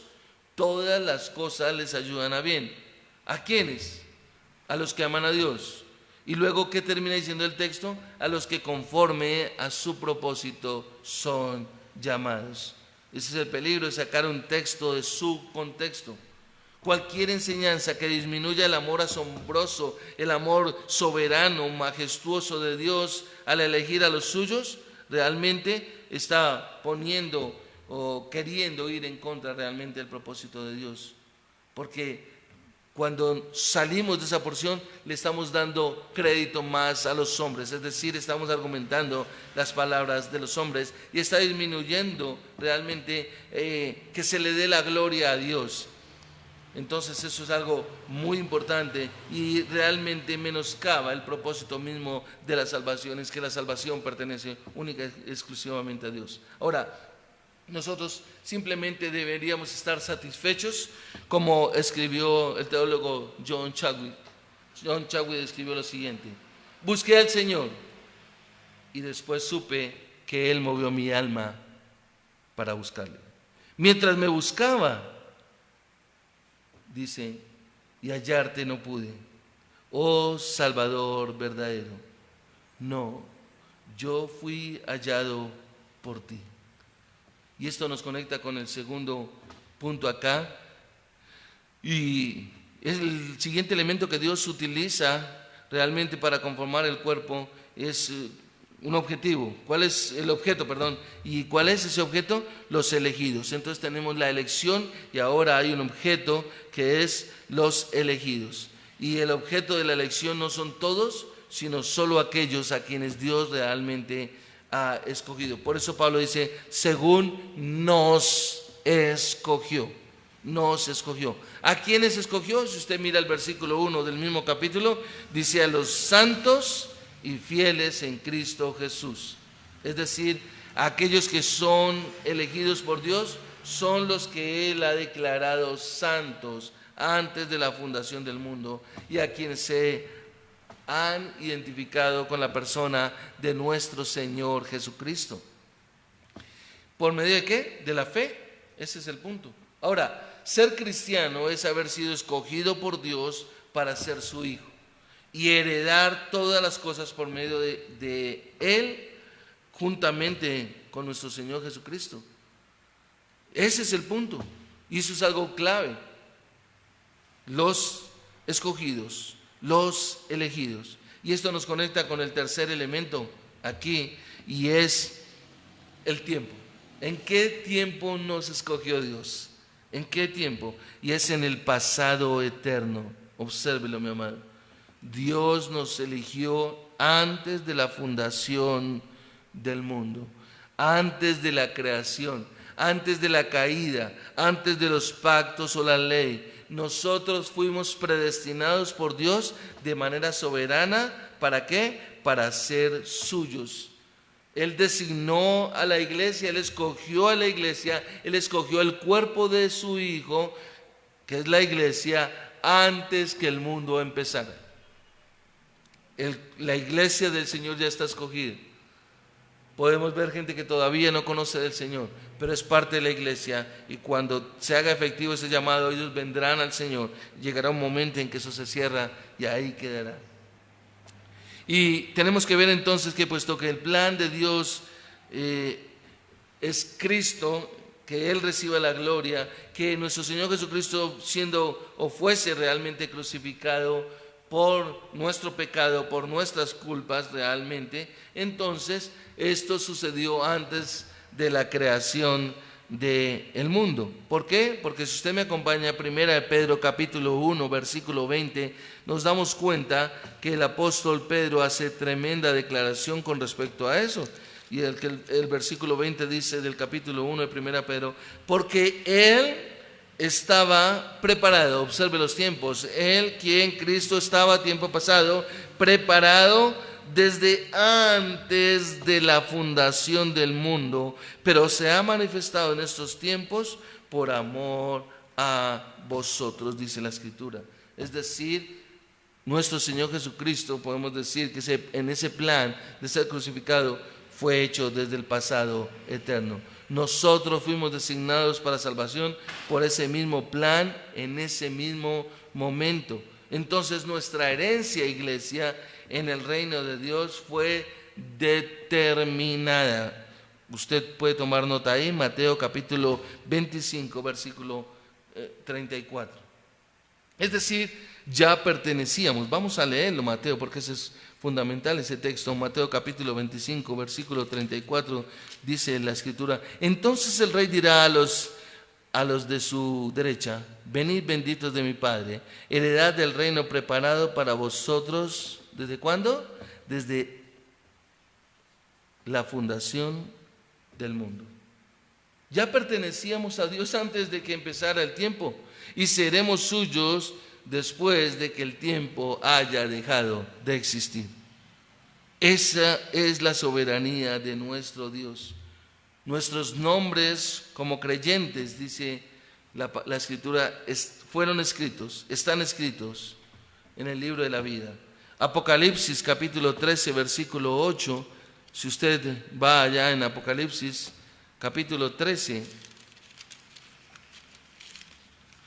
todas las cosas les ayudan a bien. ¿A quiénes? A los que aman a Dios. Y luego, ¿qué termina diciendo el texto? A los que conforme a su propósito son llamados. Ese es el peligro de sacar un texto de su contexto. Cualquier enseñanza que disminuya el amor asombroso, el amor soberano, majestuoso de Dios al elegir a los suyos, realmente está poniendo o queriendo ir en contra realmente del propósito de Dios. Porque cuando salimos de esa porción, le estamos dando crédito más a los hombres, es decir, estamos argumentando las palabras de los hombres y está disminuyendo realmente que se le dé la gloria a Dios. Entonces eso es algo muy importante y realmente menoscaba el propósito mismo de la salvación, es que la salvación pertenece única y exclusivamente a Dios. Ahora, nosotros simplemente deberíamos estar satisfechos, como escribió el teólogo John Chadwick. John Chadwick escribió lo siguiente: busqué al Señor y después supe que Él movió mi alma para buscarle. Mientras me buscaba, dice, y hallarte no pude, oh Salvador verdadero. No, yo fui hallado por ti. Y esto nos conecta con el segundo punto acá. Y el siguiente elemento que Dios utiliza realmente para conformar el cuerpo es un objetivo. ¿Cuál es el objeto, perdón? ¿Y cuál es ese objeto? Los elegidos. Entonces tenemos la elección y ahora hay un objeto que es los elegidos. Y el objeto de la elección no son todos, sino solo aquellos a quienes Dios realmente ha escogido. Por eso Pablo dice: según nos escogió. Nos escogió. ¿A quiénes escogió? Si usted mira el versículo 1 del mismo capítulo, dice: a los santos y fieles en Cristo Jesús. Es decir, aquellos que son elegidos por Dios son los que Él ha declarado santos antes de la fundación del mundo y a quienes se han identificado con la persona de nuestro Señor Jesucristo. ¿Por medio de qué? De la fe. Ese es el punto. Ahora, ser cristiano es haber sido escogido por Dios para ser su hijo y heredar todas las cosas por medio de Él, juntamente con nuestro Señor Jesucristo. Ese es el punto. Y eso es algo clave. Los escogidos, los elegidos. Y esto nos conecta con el tercer elemento aquí, y es el tiempo. ¿En qué tiempo nos escogió Dios? ¿En qué tiempo? Y es en el pasado eterno. Obsérvelo, mi amado. Dios nos eligió antes de la fundación del mundo, antes de la creación, antes de la caída, antes de los pactos o la ley. Nosotros fuimos predestinados por Dios de manera soberana. ¿Para qué? Para ser suyos. Él designó a la iglesia, Él escogió a la iglesia, Él escogió el cuerpo de su Hijo, que es la iglesia, antes que el mundo empezara. La iglesia del Señor ya está escogida. Podemos ver gente que todavía no conoce del Señor, pero es parte de la iglesia, y cuando se haga efectivo ese llamado, ellos vendrán al Señor. Llegará un momento en que eso se cierra y ahí quedará. Y tenemos que ver entonces que, puesto que el plan de Dios es Cristo, que Él reciba la gloria, que nuestro Señor Jesucristo siendo o fuese realmente crucificado por nuestro pecado, por nuestras culpas realmente, entonces esto sucedió antes de la creación del mundo. ¿Por qué? Porque si usted me acompaña a 1 Pedro capítulo 1 versículo 20, nos damos cuenta que el apóstol Pedro hace tremenda declaración con respecto a eso. Y el versículo 20 dice del capítulo 1 de 1 Pedro: porque Él estaba preparado, observe los tiempos, Él, quien Cristo estaba a tiempo pasado, preparado desde antes de la fundación del mundo, pero se ha manifestado en estos tiempos por amor a vosotros, dice la Escritura. Es decir, nuestro Señor Jesucristo, podemos decir que en ese plan de ser crucificado fue hecho desde el pasado eterno. Nosotros fuimos designados para salvación por ese mismo plan, en ese mismo momento. Entonces nuestra herencia, iglesia, en el reino de Dios fue determinada. Usted puede tomar nota ahí, Mateo capítulo 25, versículo 34. Es decir, ya pertenecíamos. Vamos a leerlo, Mateo, porque ese es fundamental, ese texto. Mateo capítulo 25, versículo 34, dice la Escritura: entonces el rey dirá a los de su derecha: venid benditos de mi Padre, heredad del reino preparado para vosotros. ¿Desde cuándo? Desde la fundación del mundo. Ya pertenecíamos a Dios antes de que empezara el tiempo, y seremos suyos después de que el tiempo haya dejado de existir. Esa es la soberanía de nuestro Dios. Nuestros nombres como creyentes, dice la Escritura, fueron escritos, están escritos en el libro de la vida. Apocalipsis capítulo 13, versículo 8, si usted va allá en Apocalipsis capítulo 13,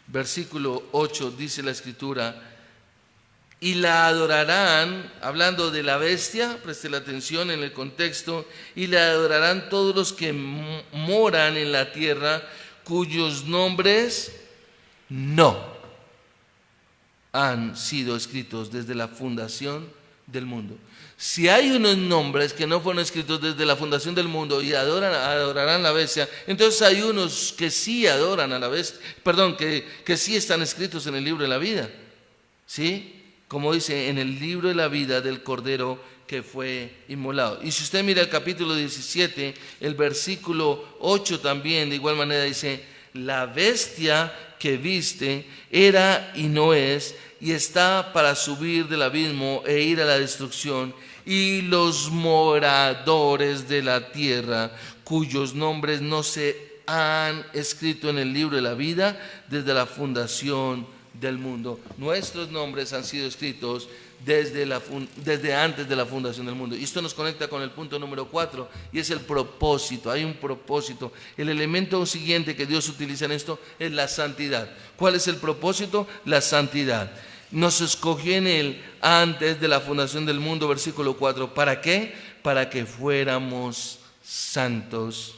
versículo 8, dice la Escritura: y la adorarán, hablando de la bestia, preste la atención en el contexto, y la adorarán todos los que moran en la tierra, cuyos nombres no han sido escritos desde la fundación del mundo. Si hay unos nombres que no fueron escritos desde la fundación del mundo y adorarán la bestia, entonces hay unos que sí adoran a la bestia, que sí están escritos en el libro de la vida, ¿sí? Como dice, en el libro de la vida del Cordero que fue inmolado. Y si usted mira el capítulo 17, el versículo 8 también, de igual manera dice: la bestia que viste era y no es, y está para subir del abismo e ir a la destrucción, y los moradores de la tierra, cuyos nombres no se han escrito en el libro de la vida desde la fundación del mundo. Nuestros nombres han sido escritos desde antes de la fundación del mundo. Y esto nos conecta con el punto número 4, y es el propósito. Hay un propósito. El elemento siguiente que Dios utiliza en esto es la santidad. ¿Cuál es el propósito? La santidad. Nos escogió en Él antes de la fundación del mundo, versículo 4. ¿Para qué? Para que fuéramos santos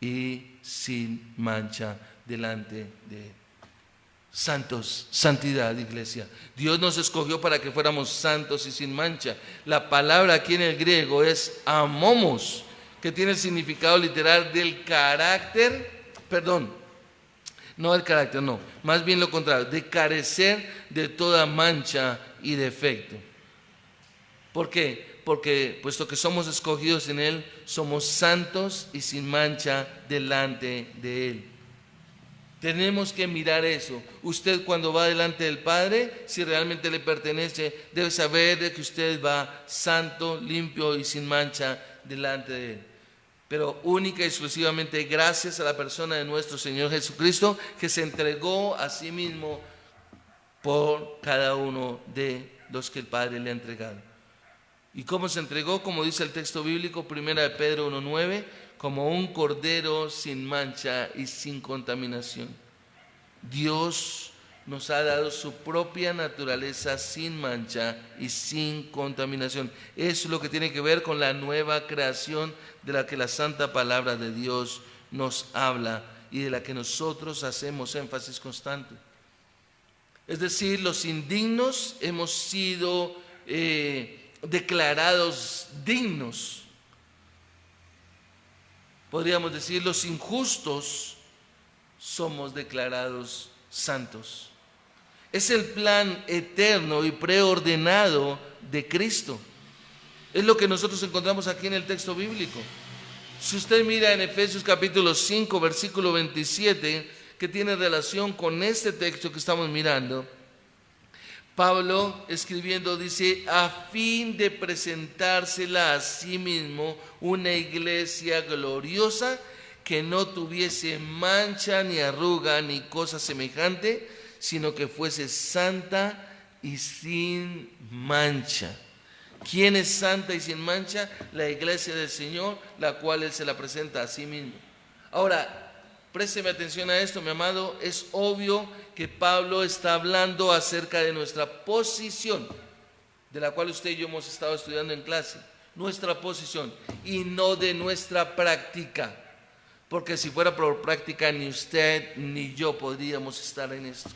y sin mancha delante de Él. Santos, santidad, iglesia. Dios nos escogió para que fuéramos santos y sin mancha. La palabra aquí en el griego es amomos, que tiene el significado literal del carácter, más bien lo contrario, de carecer de toda mancha y defecto. ¿Por qué? Porque puesto que somos escogidos en Él, somos santos y sin mancha delante de Él. Tenemos que mirar eso. Usted, cuando va delante del Padre, si realmente le pertenece, debe saber de que usted va santo, limpio y sin mancha delante de Él. Pero única y exclusivamente gracias a la persona de nuestro Señor Jesucristo, que se entregó a sí mismo por cada uno de los que el Padre le ha entregado. ¿Y cómo se entregó? Como dice el texto bíblico, 1 de Pedro 1:9, como un cordero sin mancha y sin contaminación. Dios nos ha dado su propia naturaleza sin mancha y sin contaminación. Eso es lo que tiene que ver con la nueva creación de la que la santa palabra de Dios nos habla y de la que nosotros hacemos énfasis constante. Es decir, los indignos hemos sido declarados dignos. Podríamos decir, los injustos somos declarados santos. Es el plan eterno y preordenado de Cristo. Es lo que nosotros encontramos aquí en el texto bíblico. Si usted mira en Efesios capítulo 5, versículo 27, que tiene relación con este texto que estamos mirando. Pablo escribiendo dice, a fin de presentársela a sí mismo una iglesia gloriosa que no tuviese mancha ni arruga ni cosa semejante, sino que fuese santa y sin mancha. ¿Quién es santa y sin mancha? La iglesia del Señor, la cual Él se la presenta a sí mismo. Ahora, présteme atención a esto, mi amado. Es obvio que Pablo está hablando acerca de nuestra posición, de la cual usted y yo hemos estado estudiando en clase. Nuestra posición y no de nuestra práctica. Porque si fuera por práctica, ni usted ni yo podríamos estar en esto.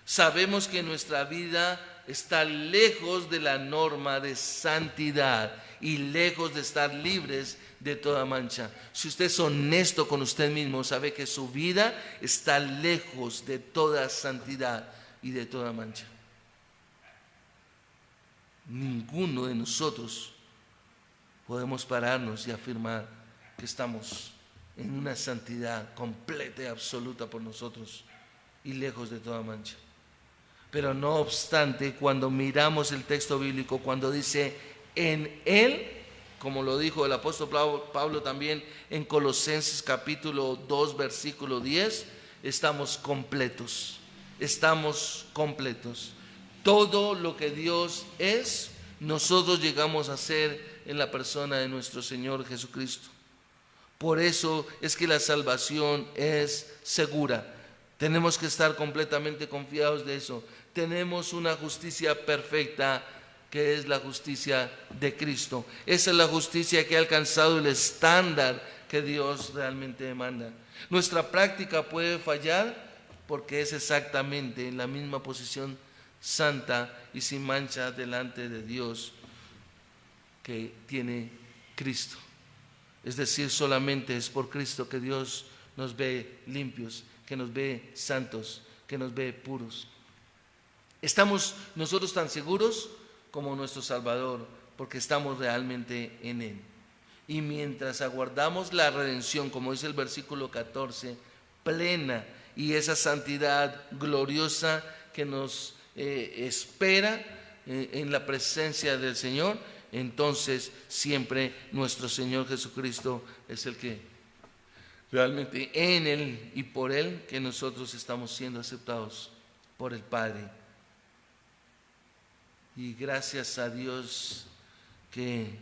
Sabemos que nuestra vida está lejos de la norma de santidad y lejos de estar libres de toda mancha. Si usted es honesto con usted mismo, sabe que su vida está lejos de toda santidad y de toda mancha. Ninguno de nosotros podemos pararnos y afirmar que estamos en una santidad completa y absoluta por nosotros y lejos de toda mancha. Pero no obstante, cuando miramos el texto bíblico, cuando dice en Él, como lo dijo el apóstol Pablo también en Colosenses capítulo 2 versículo 10, estamos completos, estamos completos. Todo lo que Dios es, nosotros llegamos a ser en la persona de nuestro Señor Jesucristo. Por eso es que la salvación es segura. Tenemos que estar completamente confiados de eso. Tenemos una justicia perfecta, que es la justicia de Cristo. Esa es la justicia que ha alcanzado el estándar que Dios realmente demanda. Nuestra práctica puede fallar porque es exactamente en la misma posición santa y sin mancha delante de Dios que tiene Cristo. Es decir, solamente es por Cristo que Dios nos ve limpios, que nos ve santos, que nos ve puros. Estamos nosotros tan seguros como nuestro Salvador, porque estamos realmente en Él. Y mientras aguardamos la redención, como dice el versículo 14, plena, y esa santidad gloriosa que nos espera en la presencia del Señor, entonces siempre nuestro Señor Jesucristo es el que realmente en Él y por Él que nosotros estamos siendo aceptados por el Padre. Y gracias a Dios que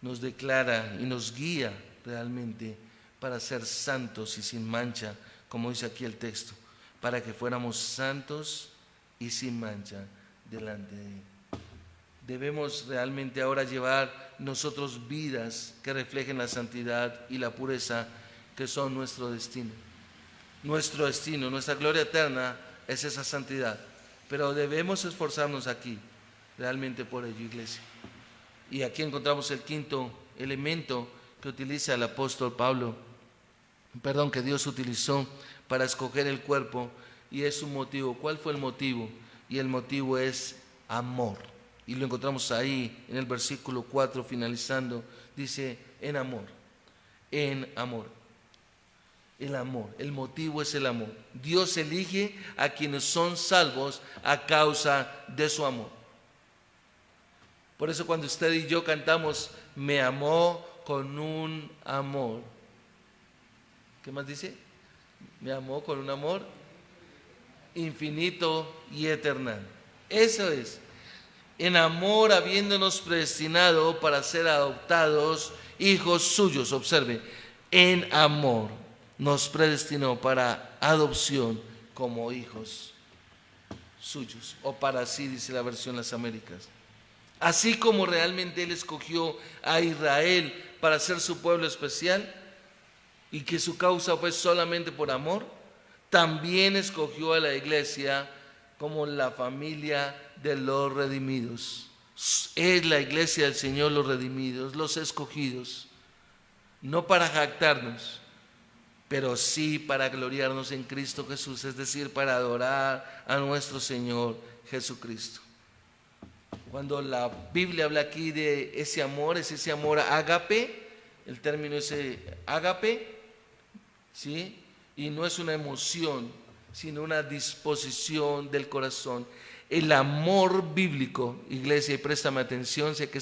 nos declara y nos guía realmente para ser santos y sin mancha, como dice aquí el texto, para que fuéramos santos y sin mancha delante de Él. Debemos realmente ahora llevar nosotros vidas que reflejen la santidad y la pureza que son nuestro destino. Nuestro destino, nuestra gloria eterna es esa santidad, pero debemos esforzarnos aquí realmente por ello, iglesia. Y aquí encontramos el quinto elemento que utiliza el apóstol Pablo, que Dios utilizó para escoger el cuerpo, y es un motivo. ¿Cuál fue el motivo? Y el motivo es amor. Y lo encontramos ahí en el versículo 4 finalizando, dice en amor, en amor. El amor, el motivo es el amor. Dios elige a quienes son salvos a causa de su amor. Por eso cuando usted y yo cantamos, me amó con un amor. ¿Qué más dice? Me amó con un amor infinito y eterno. Eso es. En amor habiéndonos predestinado para ser adoptados hijos suyos. Observe, en amor nos predestinó para adopción como hijos suyos, o para sí, dice la versión Las Américas. Así como realmente Él escogió a Israel para ser su pueblo especial y que su causa fue solamente por amor, también escogió a la iglesia como la familia de los redimidos. Es la iglesia del Señor los redimidos, los escogidos, no para jactarnos, pero sí para gloriarnos en Cristo Jesús, es decir, para adorar a nuestro Señor Jesucristo. Cuando la Biblia habla aquí de ese amor, es ese amor ágape, el término es ágape, ¿sí? y no es una emoción, sino una disposición del corazón. El amor bíblico, iglesia, y préstame atención, sé que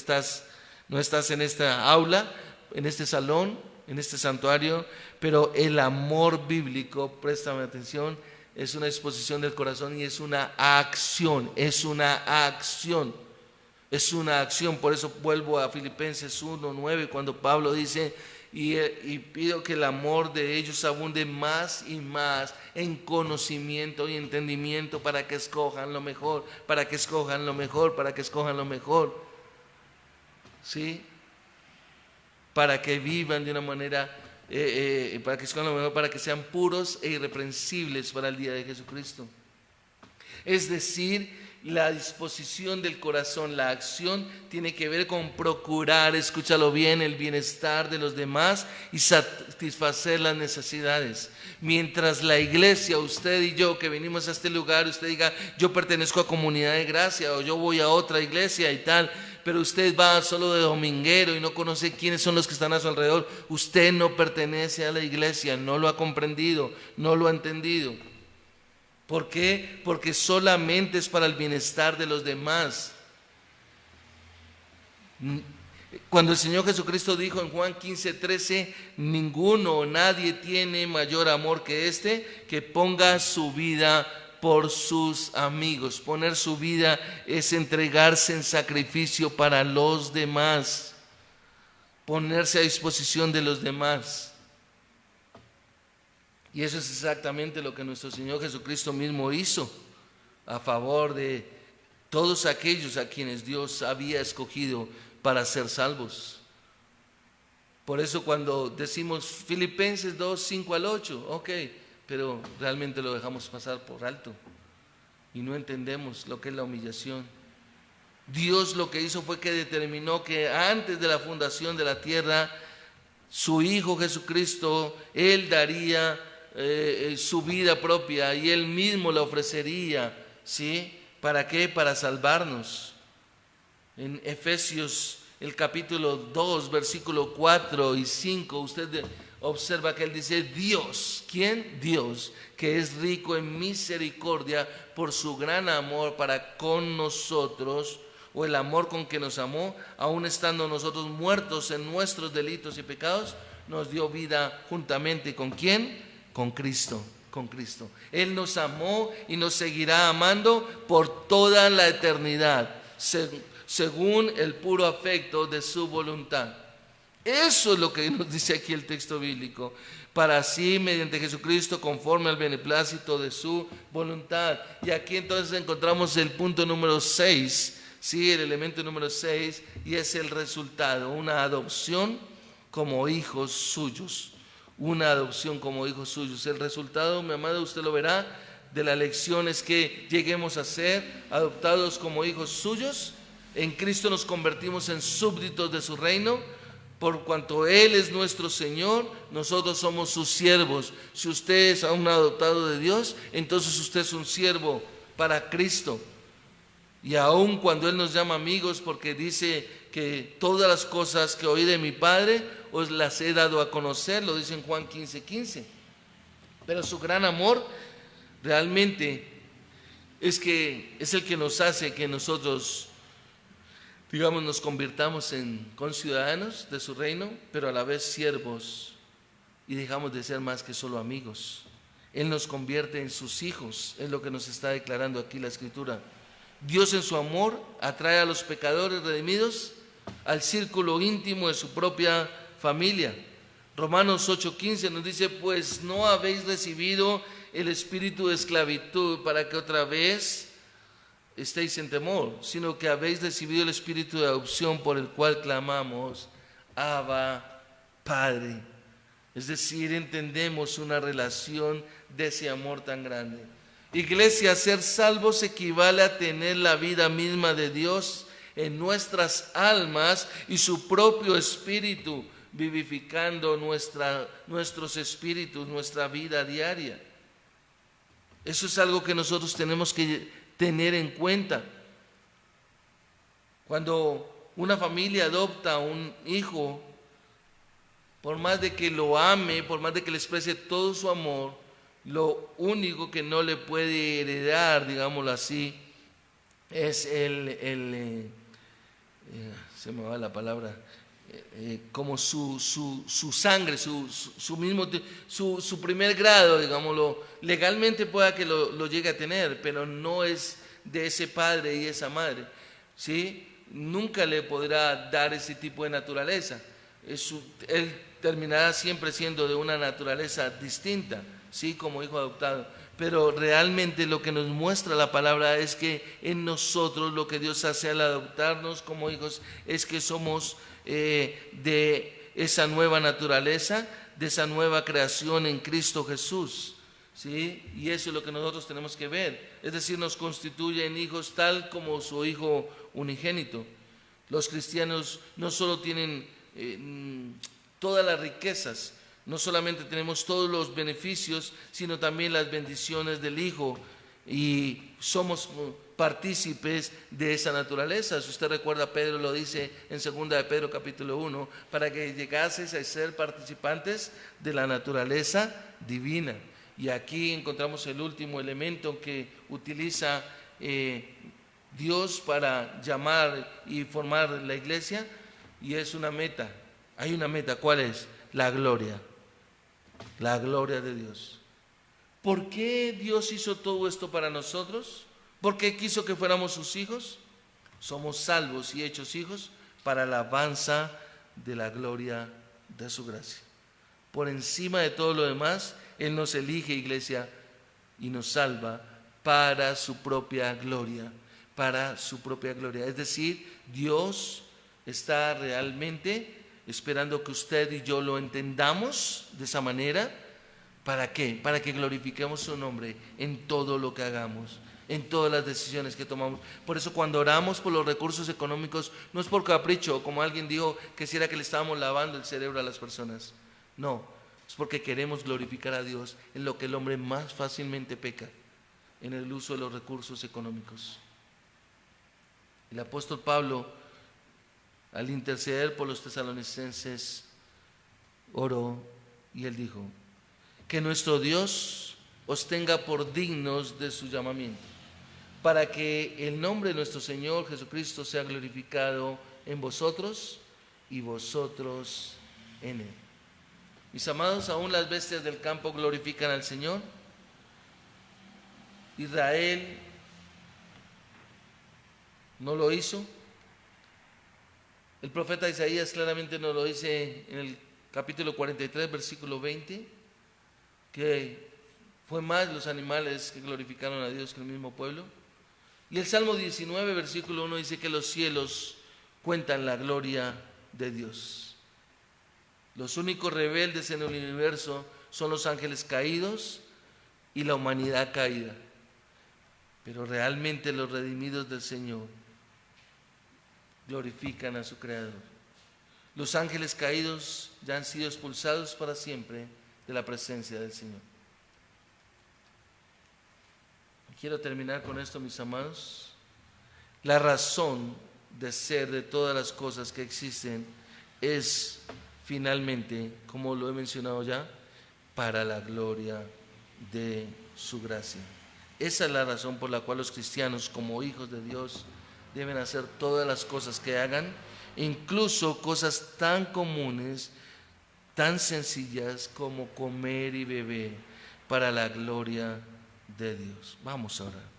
no estás en esta aula, en este salón, en este santuario, pero el amor bíblico, préstame atención, es una disposición del corazón y es una acción, es una acción. Es una acción. Por eso vuelvo a Filipenses 1:9, cuando Pablo dice, y pido que el amor de ellos abunde más y más en conocimiento y entendimiento, para que escojan lo mejor, para que escojan lo mejor, para que escojan lo mejor, ¿sí? Para que vivan de una manera, para que escojan lo mejor, para que sean puros e irreprensibles para el día de Jesucristo. Es decir, la disposición del corazón, la acción, tiene que ver con procurar, escúchalo bien, el bienestar de los demás y satisfacer las necesidades. Mientras la iglesia, usted y yo que venimos a este lugar, usted diga, yo pertenezco a Comunidad de Gracia, o yo voy a otra iglesia y tal, pero usted va solo de dominguero y no conoce quiénes son los que están a su alrededor, usted no pertenece a la iglesia, no lo ha comprendido, no lo ha entendido. ¿Por qué? Porque solamente es para el bienestar de los demás. Cuando el Señor Jesucristo dijo en Juan 15:13, ninguno o nadie tiene mayor amor que este, que ponga su vida por sus amigos. Poner su vida es entregarse en sacrificio para los demás, ponerse a disposición de los demás. Y eso es exactamente lo que nuestro Señor Jesucristo mismo hizo a favor de todos aquellos a quienes Dios había escogido para ser salvos. Por eso cuando decimos Filipenses 2:5-8, ok, pero realmente lo dejamos pasar por alto y no entendemos lo que es la humillación. Dios lo que hizo fue que determinó que antes de la fundación de la tierra, su Hijo Jesucristo, Él daría su vida propia y Él mismo la ofrecería, ¿sí? ¿Para qué? Para salvarnos. En Efesios, el capítulo 2, versículo 4 y 5, usted observa que Él dice, Dios, ¿quién? Dios, que es rico en misericordia por su gran amor para con nosotros, o el amor con que nos amó, aun estando nosotros muertos en nuestros delitos y pecados, nos dio vida juntamente ¿con quién? Con Cristo, con Cristo. Él nos amó y nos seguirá amando por toda la eternidad, según el puro afecto de su voluntad. Eso es lo que nos dice aquí el texto bíblico. Para así, mediante Jesucristo, conforme al beneplácito de su voluntad. Y aquí entonces encontramos el punto número 6, ¿sí? El elemento número 6, y es el resultado, una adopción como hijos suyos. Una adopción como hijos suyos. El resultado, mi amado, usted lo verá, de la elección es que lleguemos a ser adoptados como hijos suyos. En Cristo nos convertimos en súbditos de su reino. Por cuanto Él es nuestro Señor, nosotros somos sus siervos. Si usted es aún adoptado de Dios, entonces usted es un siervo para Cristo. Y aun cuando Él nos llama amigos, porque dice que todas las cosas que oí de mi Padre os las he dado a conocer, lo dice en Juan 15:15. Pero su gran amor realmente es el que nos hace que nosotros, digamos, nos convirtamos en conciudadanos de su reino, pero a la vez siervos, y dejamos de ser más que solo amigos. Él nos convierte en sus hijos, es lo que nos está declarando aquí la Escritura. Dios en su amor atrae a los pecadores redimidos al círculo íntimo de su propia familia. Romanos 8:15 nos dice, pues no habéis recibido el espíritu de esclavitud para que otra vez estéis en temor, sino que habéis recibido el espíritu de adopción por el cual clamamos, Abba, Padre. Es decir, entendemos una relación de ese amor tan grande. Iglesia, ser salvos equivale a tener la vida misma de Dios en nuestras almas y su propio espíritu vivificando nuestros espíritus, nuestra vida diaria. Eso es algo que nosotros tenemos que tener en cuenta. Cuando una familia adopta a un hijo, por más de que lo ame, por más de que le exprese todo su amor, Lo único que no le puede heredar, digámoslo así, es se me va la palabra, como su sangre, su mismo, su primer grado, digámoslo, legalmente pueda que lo llegue a tener, pero no es de ese padre y esa madre, ¿sí? Nunca le podrá dar ese tipo de naturaleza. Él terminará siempre siendo de una naturaleza distinta, ¿sí? Como hijo adoptado. Pero realmente lo que nos muestra la palabra es que en nosotros lo que Dios hace al adoptarnos como hijos es que somos de esa nueva naturaleza, de esa nueva creación en Cristo Jesús, ¿sí? Y eso es lo que nosotros tenemos que ver. Es decir, nos constituyen hijos tal como su Hijo unigénito. Los cristianos no solo tienen todas las riquezas, no solamente tenemos todos los beneficios, sino también las bendiciones del Hijo, y somos partícipes de esa naturaleza. Si usted recuerda, Pedro lo dice en 2 de Pedro capítulo 1, para que llegases a ser participantes de la naturaleza divina. Y aquí encontramos el último elemento que utiliza Dios para llamar y formar la iglesia, y es una meta. Hay una meta, ¿cuál es? La gloria de Dios. ¿Por qué Dios hizo todo esto para nosotros? ¿Por qué quiso que fuéramos sus hijos? Somos salvos y hechos hijos para la alabanza de la gloria de su gracia. Por encima de todo lo demás, Él nos elige, iglesia, y nos salva para su propia gloria, para su propia gloria. Es decir, Dios está realmente esperando que usted y yo lo entendamos de esa manera. ¿Para qué? Para que glorifiquemos su nombre en todo lo que hagamos, en todas las decisiones que tomamos. Por eso cuando oramos por los recursos económicos, no es por capricho, como alguien dijo que si era que le estábamos lavando el cerebro a las personas. No, es porque queremos glorificar a Dios en lo que el hombre más fácilmente peca, en el uso de los recursos económicos. El apóstol Pablo, al interceder por los tesalonicenses, oró y él dijo: que nuestro Dios os tenga por dignos de su llamamiento, para que el nombre de nuestro Señor Jesucristo sea glorificado en vosotros y vosotros en Él. Mis amados, aún las bestias del campo glorifican al Señor. Israel no lo hizo. El profeta Isaías claramente nos lo dice en el capítulo 43, versículo 20, que fue más los animales que glorificaron a Dios que el mismo pueblo. Y el Salmo 19, versículo 1 dice que los cielos cuentan la gloria de Dios. Los únicos rebeldes en el universo son los ángeles caídos y la humanidad caída. Pero realmente los redimidos del Señor glorifican a su Creador. Los ángeles caídos ya han sido expulsados para siempre de la presencia del Señor. Quiero terminar con esto, mis amados. La razón de ser de todas las cosas que existen es finalmente, como lo he mencionado ya, para la gloria de su gracia. Esa es la razón por la cual los cristianos, como hijos de Dios, deben hacer todas las cosas que hagan, incluso cosas tan comunes, tan sencillas como comer y beber, para la gloria de Dios. Vamos a orar.